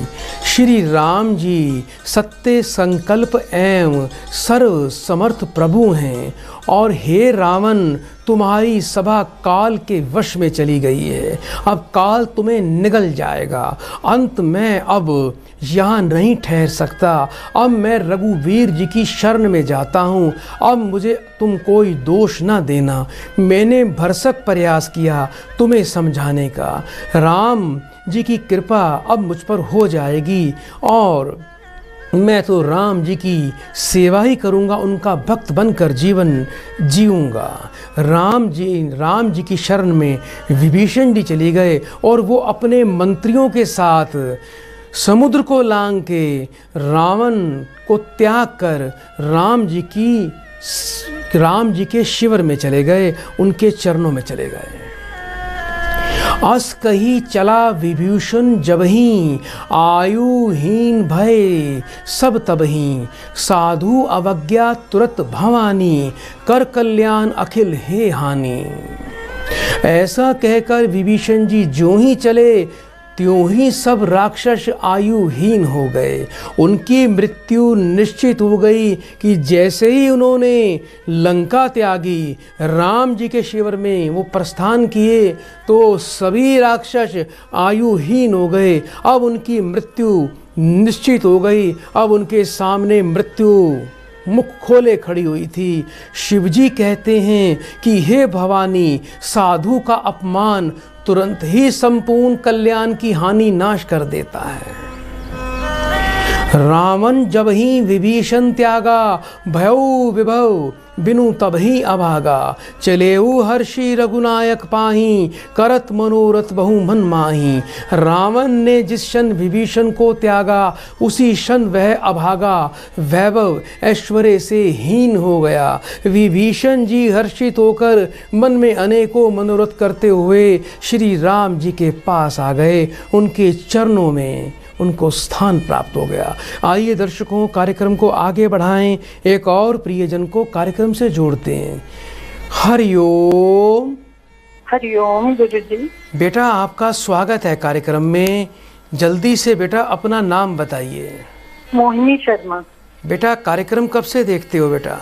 श्री राम जी सत्य संकल्प एवं सर्व समर्थ प्रभु हैं और हे रावण तुम्हारी सभा काल के वश में चली गई है। अब काल तुम्हें निगल जाएगा। अंत में अब यहाँ नहीं ठहर सकता। अब मैं रघुवीर जी की शरण में जाता हूँ। अब मुझे तुम कोई दोष ना देना। मैंने भरसक प्रयास किया तुम्हें समझाने का। राम जी की कृपा अब मुझ पर हो जाएगी और मैं तो राम जी की सेवा ही करूंगा, उनका भक्त बनकर जीवन जीऊंगा। राम जी की शरण में विभीषण जी चले गए और वो अपने मंत्रियों के साथ समुद्र को लांग के रावण को त्याग कर राम जी के शिविर में चले गए, उनके चरणों में चले गए। अस कही चला विभीषण जबहि, आयुहीन भय सब तबहि, साधु अवज्ञा तुरत भवानी, कर कल्याण अखिल हे हानि। ऐसा कहकर विभीषण जी ज्यों ही चले त्यों ही सब राक्षस आयुहीन हो गए। उनकी मृत्यु निश्चित हो गई कि जैसे ही उन्होंने लंका त्यागी, राम जी के शिविर में वो प्रस्थान किए तो सभी राक्षस आयुहीन हो गए। अब उनकी मृत्यु निश्चित हो गई। अब उनके सामने मृत्यु मुख खोले खड़ी हुई थी। शिवजी कहते हैं कि हे भवानी, साधु का अपमान तुरंत ही संपूर्ण कल्याण की हानि नाश कर देता है। रावण जब ही विभीषण त्यागा, भयउ विभव बिनु तब ही अभागा, चलेऊ हर्षि रघुनायक पाही, करत मनोरथ बहु मन माही। रावण ने जिस क्षण विभीषण को त्यागा उसी क्षण वह अभागा, वैभव ऐश्वर्य से हीन हो गया। विभीषण जी हर्षित होकर मन में अनेकों मनोरथ करते हुए श्री राम जी के पास आ गए। उनके चरणों में उनको स्थान प्राप्त हो गया। आइए दर्शकों, कार्यक्रम को आगे बढ़ाएं, एक और प्रियजन को कार्यक्रम से जोड़ते हैं। हरिओम। हरिओम गुरुजी। बेटा आपका स्वागत है कार्यक्रम में। जल्दी से बेटा अपना नाम बताइए। मोहिनी शर्मा। बेटा कार्यक्रम कब से देखते हो बेटा?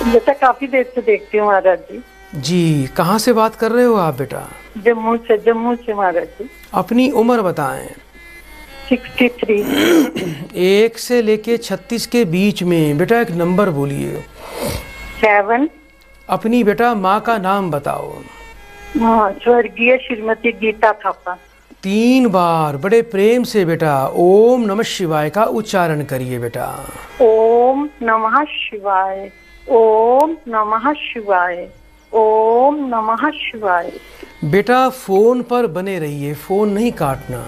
बेटा काफी देर से देखती हूँ महाराज जी। जी, कहाँ से बात कर रहे हो आप बेटा? जम्मू से महाराज जी। अपनी उम्र बताएं। 63। 1 से लेके 36 के बीच में बेटा एक नंबर बोलिए। 7। अपनी बेटा माँ का नाम बताओ। हाँ, स्वर्गीय श्रीमती गीता थापा। 3 बार बड़े प्रेम से बेटा ओम नमः शिवाय का उच्चारण करिए बेटा। ओम नमः शिवाय, ओम नमः शिवाय, ओम नमः शिवाय। बेटा फोन पर बने रहिए, फोन नहीं काटना।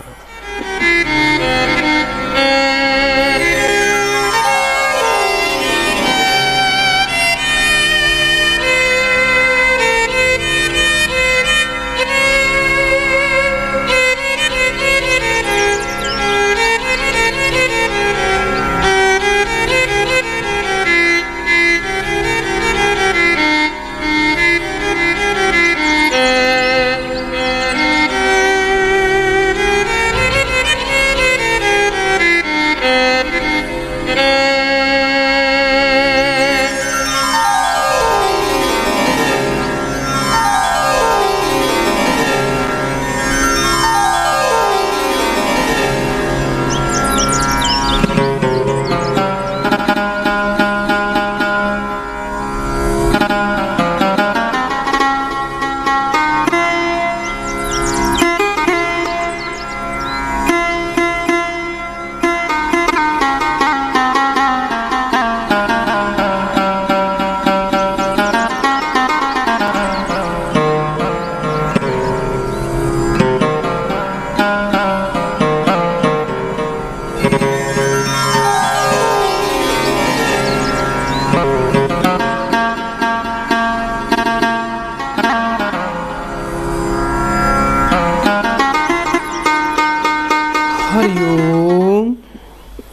हरिओम।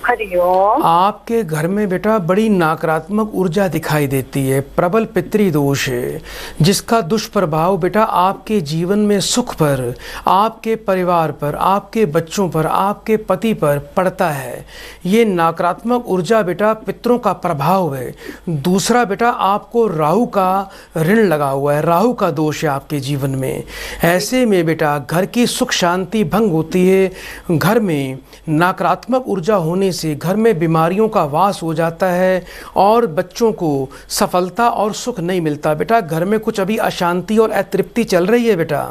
हरिओम। आपके घर में बेटा बड़ी नकारात्मक ऊर्जा दिखाई देती है, प्रबल पितृदोष है, जिसका दुष्प्रभाव बेटा आपके जीवन में सुख पर, आपके परिवार पर, आपके बच्चों पर, आपके पति पर पड़ता है। ये नकारात्मक ऊर्जा बेटा पितरों का प्रभाव है। दूसरा बेटा आपको राहु का ऋण लगा हुआ है, राहु का दोष है आपके जीवन में। ऐसे में बेटा घर की सुख शांति भंग होती है। घर में नकारात्मक ऊर्जा होने से घर में बीमारियों का वास हो जाता है और बच्चों को सफलता और सुख नहीं मिलता। बेटा घर में कुछ अभी अशांति और अतृप्ति चल रही है बेटा।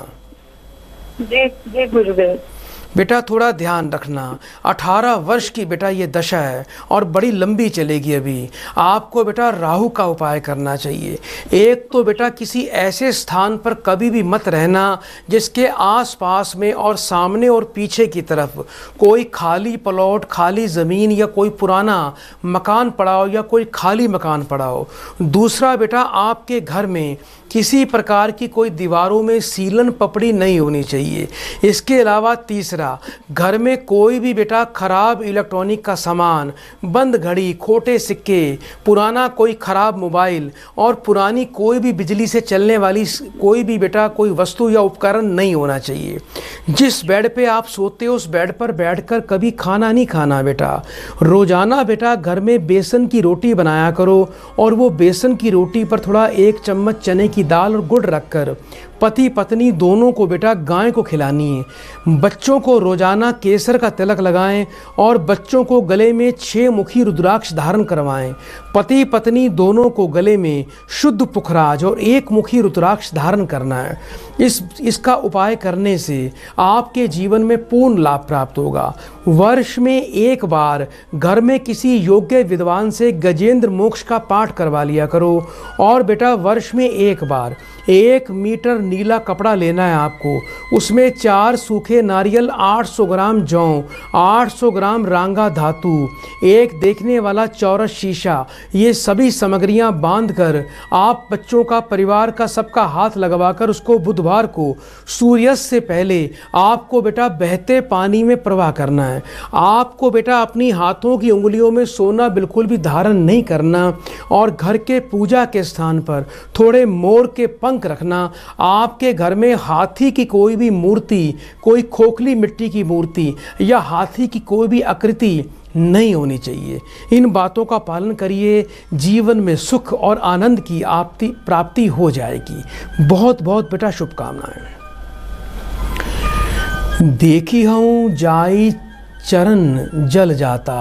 जी जी गुरुदेव। बेटा थोड़ा ध्यान रखना, 18 वर्ष की बेटा ये दशा है और बड़ी लंबी चलेगी। अभी आपको बेटा राहु का उपाय करना चाहिए। एक तो बेटा किसी ऐसे स्थान पर कभी भी मत रहना जिसके आसपास में और सामने और पीछे की तरफ कोई खाली प्लॉट, खाली ज़मीन या कोई पुराना मकान पड़ा हो या कोई खाली मकान पड़ा हो। दूसरा बेटा, आपके घर में किसी प्रकार की कोई दीवारों में सीलन पपड़ी नहीं होनी चाहिए। इसके अलावा तीसरा, घर में कोई भी बेटा खराब इलेक्ट्रॉनिक का सामान, बंद घड़ी, खोटे सिक्के, पुराना कोई खराब मोबाइल और पुरानी कोई भी बिजली से चलने वाली कोई भी बेटा कोई वस्तु या उपकरण नहीं होना चाहिए। जिस बेड पे आप सोते हो उस बेड पर बैठकर कभी खाना नहीं खाना बेटा। रोज़ाना बेटा घर में बेसन की रोटी बनाया करो और वो बेसन की रोटी पर थोड़ा 1 चम्मच चने की दाल और गुड़ रखकर पति पत्नी दोनों को बेटा गाय को खिलानी है। बच्चों को रोजाना केसर का तिलक लगाएं और बच्चों को गले में 6 मुखी रुद्राक्ष धारण करवाएं। पति पत्नी दोनों को गले में शुद्ध पुखराज और 1 मुखी रुद्राक्ष धारण करना है। इसका उपाय करने से आपके जीवन में पूर्ण लाभ प्राप्त होगा। वर्ष में 1 बार घर में किसी योग्य विद्वान से गजेंद्र मोक्ष का पाठ करवा लिया करो और बेटा वर्ष में 1 बार 1 मीटर नीला कपड़ा लेना है आपको। उसमें 4 सूखे नारियल, 800 ग्राम जौ, 800 ग्राम रांगा धातु, 1 देखने वाला चौरस शीशा, ये सभी सामग्रियां बांधकर आप बच्चों का, परिवार का सबका हाथ लगवाकर उसको बुधवार को सूर्यास्त से पहले आपको बेटा बहते पानी में प्रवाह करना है। आपको बेटा अपनी हाथों की उंगलियों में सोना बिल्कुल भी धारण नहीं करना और घर के पूजा के स्थान पर थोड़े मोर के पंख रखना। आपके घर में हाथी की कोई भी मूर्ति, कोई खोखली मिट्टी की मूर्ति या हाथी की कोई भी आकृति नहीं होनी चाहिए। इन बातों का पालन करिए, जीवन में सुख और आनंद की प्राप्ति हो जाएगी। बहुत बहुत बेटा शुभकामनाएं। देखी हूँ जाई चरण जल जाता,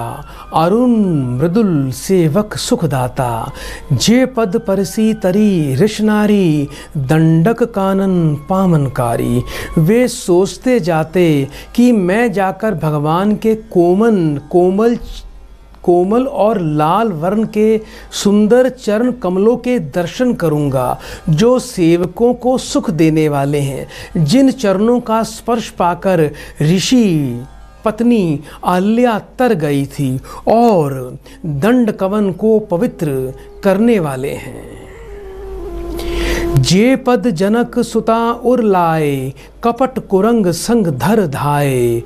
अरुण मृदुल सेवक सुखदाता, जे पद परसी तरी ऋषनारी, दंडक कानन पामनकारी। वे सोचते जाते कि मैं जाकर भगवान के कोमल और लाल वर्ण के सुंदर चरण कमलों के दर्शन करूंगा जो सेवकों को सुख देने वाले हैं। जिन चरणों का स्पर्श पाकर ऋषि पत्नी अहल्या तर गई थी और दंड कवन को पवित्र करने वाले हैं। जे पद जनक सुता उर लाए, कपट कुरंग संग धर धाए,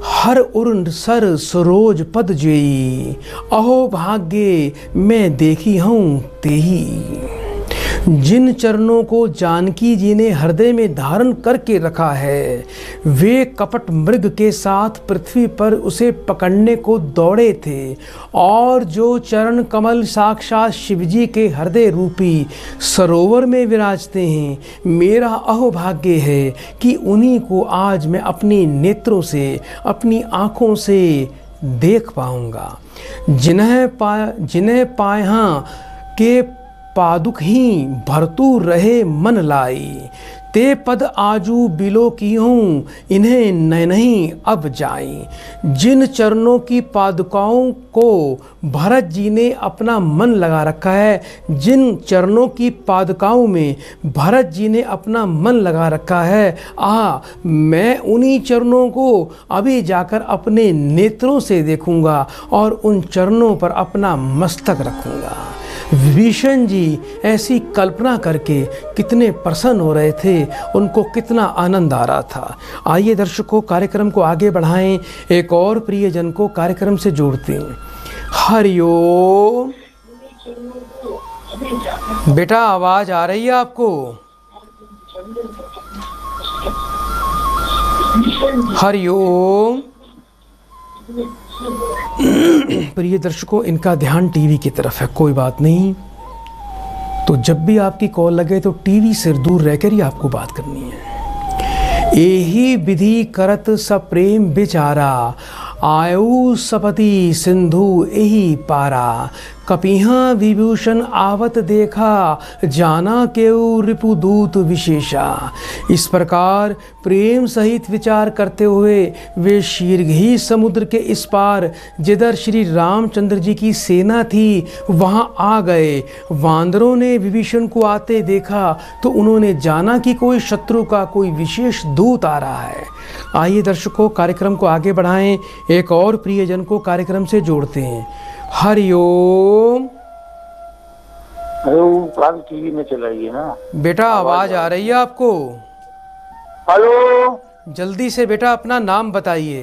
हर उर्न सर सरोज पद जेई, अहो भाग्य मैं देखी हूँ तेही। जिन चरणों को जानकी जी ने हृदय में धारण करके रखा है, वे कपट मृग के साथ पृथ्वी पर उसे पकड़ने को दौड़े थे और जो चरण कमल साक्षात शिवजी के हृदय रूपी सरोवर में विराजते हैं, मेरा अहोभाग्य है कि उन्हीं को आज मैं अपनी नेत्रों से, अपनी आँखों से देख पाऊंगा। जिन्हें पाया के पादुक ही भरतू रहे मन लाई, ते पद आजू बिलो की हूँ इन्हें नहीं अब जाई। जिन चरणों की पादुकाओं को भरत जी ने अपना मन लगा रखा है, जिन चरणों की पादुकाओं में भरत जी ने अपना मन लगा रखा है, मैं उन्हीं चरणों को अभी जाकर अपने नेत्रों से देखूंगा और उन चरणों पर अपना मस्तक रखूंगा। विभीषण जी ऐसी कल्पना करके कितने प्रसन्न हो रहे थे, उनको कितना आनंद आ रहा था। आइए दर्शकों, कार्यक्रम को आगे बढ़ाएं, एक और प्रियजन को कार्यक्रम से जोड़ते हैं। हरिओम। बेटा आवाज आ रही है आपको? हरिओम। प्रिय दर्शकों, इनका ध्यान टीवी की तरफ है, कोई बात नहीं। तो जब भी आपकी कॉल लगे तो टीवी से दूर रहकर ही आपको बात करनी है। एही विधि करत सप्रेम बेचारा, आयु सपति सिंधु एही पारा, कपिहा विभूषण आवत देखा, जाना केउ रिपुदूत विशेषा। इस प्रकार प्रेम सहित विचार करते हुए वे शीर्घी समुद्र के इस पार जिधर श्री रामचंद्र जी की सेना थी वहां आ गए। वानरों ने विभीषण को आते देखा तो उन्होंने जाना कि कोई शत्रु का कोई विशेष दूत आ रहा है। आइए दर्शकों, कार्यक्रम को आगे बढ़ाएं, एक और प्रियजन को कार्यक्रम से जोड़ते हैं। हरिओम। हेलो, टीवी में चलाइए ना बेटा, आवाज आ रही है आपको? हेलो, जल्दी से बेटा अपना नाम बताइए।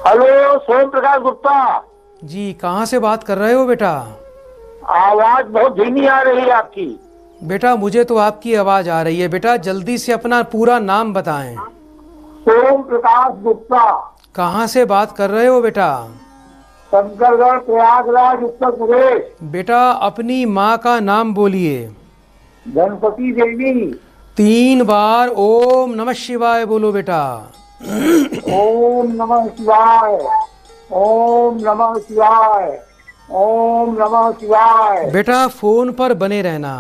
हेलो, सोम प्रकाश गुप्ता जी, कहाँ से बात कर रहे हो बेटा? आवाज बहुत धीमी आ रही है आपकी। बेटा मुझे तो आपकी आवाज आ रही है। बेटा जल्दी से अपना पूरा नाम बताएं। सोम प्रकाश गुप्ता। कहाँ से बात कर रहे हो बेटा? शंकरगढ़, प्रयागराज, उत्तर प्रदेश। बेटा अपनी माँ का नाम बोलिए। गणपति देवी। 3 बार ओम नमः शिवाय बोलो बेटा। ओम नमः शिवाय, ओम नमः शिवाय, ओम नमः शिवाय। बेटा फोन पर बने रहना।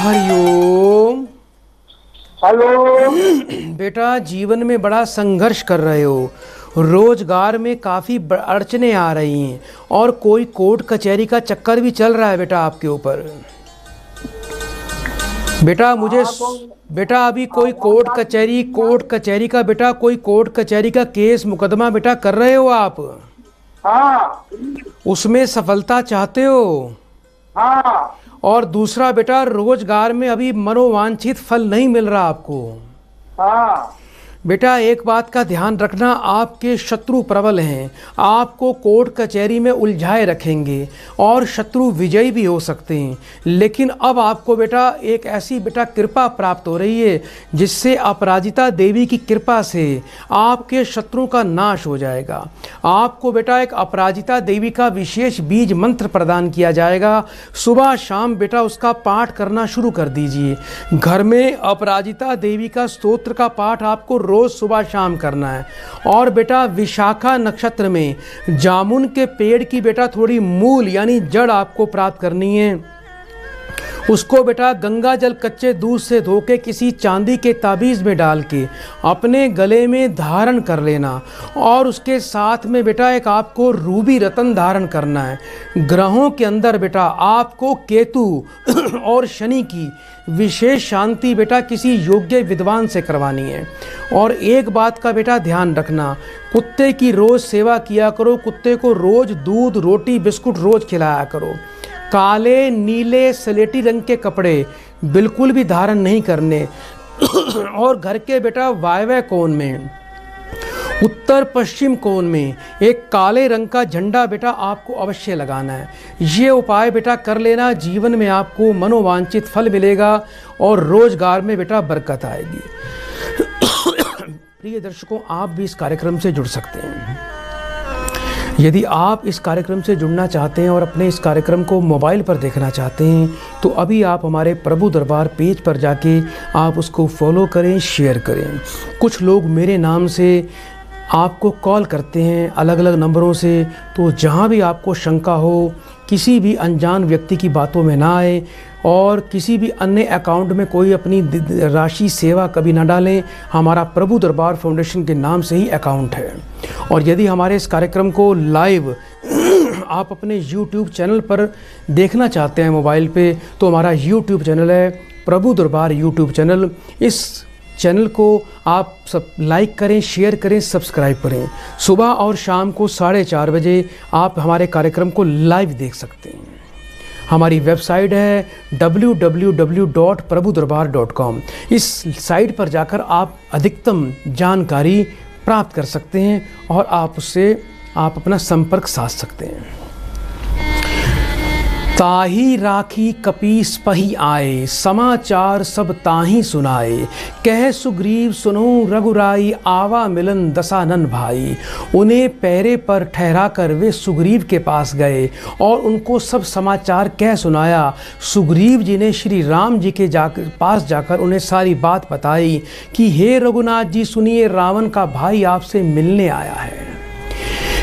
हरिओम। हेलो। बेटा जीवन में बड़ा संघर्ष कर रहे हो, रोजगार में काफ़ी अड़चने आ रही हैं और कोई कोर्ट कचहरी का चक्कर भी चल रहा है बेटा आपके ऊपर। बेटा अभी कोई कोर्ट कचहरी का बेटा कोई कोर्ट कचहरी का केस मुकदमा बेटा कर रहे हो आप? हाँ। उसमें सफलता चाहते हो? हाँ। और दूसरा बेटा रोजगार में अभी मनोवांछित फल नहीं मिल रहा आपको। हाँ। बेटा एक बात का ध्यान रखना, आपके शत्रु प्रबल हैं, आपको कोर्ट कचहरी में उलझाए रखेंगे और शत्रु विजयी भी हो सकते हैं। लेकिन अब आपको बेटा एक ऐसी बेटा कृपा प्राप्त हो रही है जिससे अपराजिता देवी की कृपा से आपके शत्रु का नाश हो जाएगा। आपको बेटा एक अपराजिता देवी का विशेष बीज मंत्र प्रदान किया जाएगा। सुबह शाम बेटा उसका पाठ करना शुरू कर दीजिए। घर में अपराजिता देवी का स्तोत्र का पाठ आपको रोज सुबह शाम करना है। और बेटा विशाखा नक्षत्र में जामुन के पेड़ की बेटा थोड़ी मूल यानी जड़ आपको प्राप्त करनी है। उसको बेटा गंगा जल कच्चे दूध से धो के किसी चांदी के ताबीज़ में डाल के अपने गले में धारण कर लेना। और उसके साथ में बेटा एक आपको रूबी रतन धारण करना है। ग्रहों के अंदर बेटा आपको केतु और शनि की विशेष शांति बेटा किसी योग्य विद्वान से करवानी है। और एक बात का बेटा ध्यान रखना, कुत्ते की रोज़ सेवा किया करो। कुत्ते को रोज़ दूध रोटी बिस्कुट रोज़ खिलाया करो। काले नीले स्लेटी रंग के कपड़े बिल्कुल भी धारण नहीं करने। और घर के बेटा वायव्य कोण में उत्तर पश्चिम कोण में एक काले रंग का झंडा बेटा आपको अवश्य लगाना है। ये उपाय बेटा कर लेना, जीवन में आपको मनोवांछित फल मिलेगा और रोजगार में बेटा बरकत आएगी। प्रिय दर्शकों, आप भी इस कार्यक्रम से जुड़ सकते हैं। यदि आप इस कार्यक्रम से जुड़ना चाहते हैं और अपने इस कार्यक्रम को मोबाइल पर देखना चाहते हैं तो अभी आप हमारे प्रभु दरबार पेज पर जाके आप उसको फॉलो करें, शेयर करें। कुछ लोग मेरे नाम से आपको कॉल करते हैं अलग अलग नंबरों से, तो जहां भी आपको शंका हो किसी भी अनजान व्यक्ति की बातों में ना आए और किसी भी अन्य अकाउंट में कोई अपनी राशि सेवा कभी ना डालें। हमारा प्रभु दरबार फाउंडेशन के नाम से ही अकाउंट है। और यदि हमारे इस कार्यक्रम को लाइव आप अपने YouTube चैनल पर देखना चाहते हैं मोबाइल पे, तो हमारा YouTube चैनल है प्रभु दरबार YouTube चैनल। इस चैनल को आप सब लाइक करें, शेयर करें, सब्सक्राइब करें। सुबह और शाम को 4:30 बजे आप हमारे कार्यक्रम को लाइव देख सकते हैं। हमारी वेबसाइट है www.prabhudarbar.com। इस साइट पर जाकर आप अधिकतम जानकारी प्राप्त कर सकते हैं और आप अपना संपर्क साध सकते हैं। ताही राखी कपीस पही आए, समाचार सब ताही सुनाए। कह सुग्रीव सुनो रघुराई, आवा मिलन दशानन भाई। उन्हें पैरे पर ठहरा कर वे सुग्रीव के पास गए और उनको सब समाचार कह सुनाया। सुग्रीव जी ने श्री राम जी के पास जाकर उन्हें सारी बात बताई कि हे रघुनाथ जी सुनिए, रावण का भाई आपसे मिलने आया है।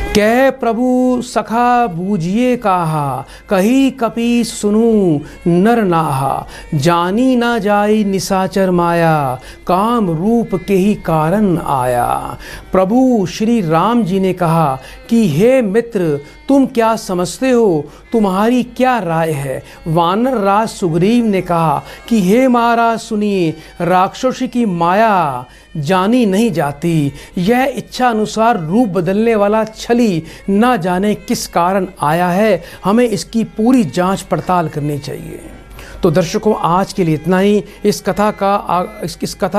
कह प्रभु सखा बूझिए कहा, कही कपीस सुनू नर नाहा। जानी ना जाई निशाचर माया, काम रूप के ही कारण आया। प्रभु श्री राम जी ने कहा कि हे मित्र, तुम क्या समझते हो, तुम्हारी क्या राय है। वानर राज सुग्रीव ने कहा कि हे महाराज सुनिए, राक्षसी की माया जानी नहीं जाती। यह इच्छा अनुसार रूप बदलने वाला छली ना जाने किस कारण आया है, हमें इसकी पूरी जांच पड़ताल करनी चाहिए। तो दर्शकों, आज के लिए इतना ही। इस कथा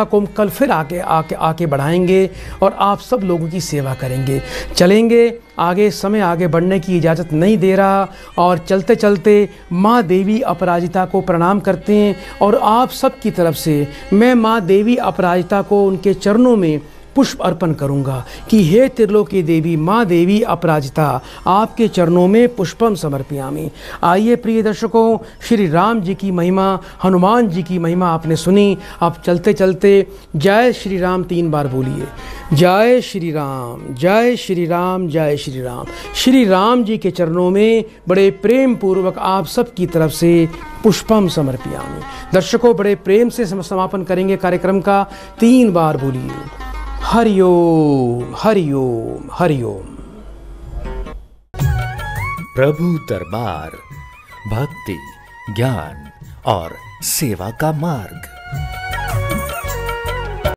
को हम कल फिर आके बढ़ाएंगे और आप सब लोगों की सेवा करेंगे। चलेंगे आगे, समय आगे बढ़ने की इजाज़त नहीं दे रहा और चलते चलते माँ देवी अपराजिता को प्रणाम करते हैं। और आप सब की तरफ से मैं माँ देवी अपराजिता को उनके चरणों में पुष्प अर्पण करूंगा कि हे त्रिलोकी देवी माँ देवी अपराजिता, आपके चरणों में पुष्पम समर्पयामि। आइए प्रिय दर्शकों, श्री राम जी की महिमा, हनुमान जी की महिमा आपने सुनी। अब चलते चलते जय श्री राम 3 बार बोलिए। जय श्री राम, जय श्री राम, जय श्री राम। श्री राम जी के चरणों में बड़े प्रेम पूर्वक आप सब की तरफ से पुष्पम समर्पयामि। दर्शकों, बड़े प्रेम से समापन करेंगे कार्यक्रम का। 3 बार बोलिए। हरिओम हरिओम हरिओम। प्रभु दरबार, भक्ति, ज्ञान और सेवा का मार्ग।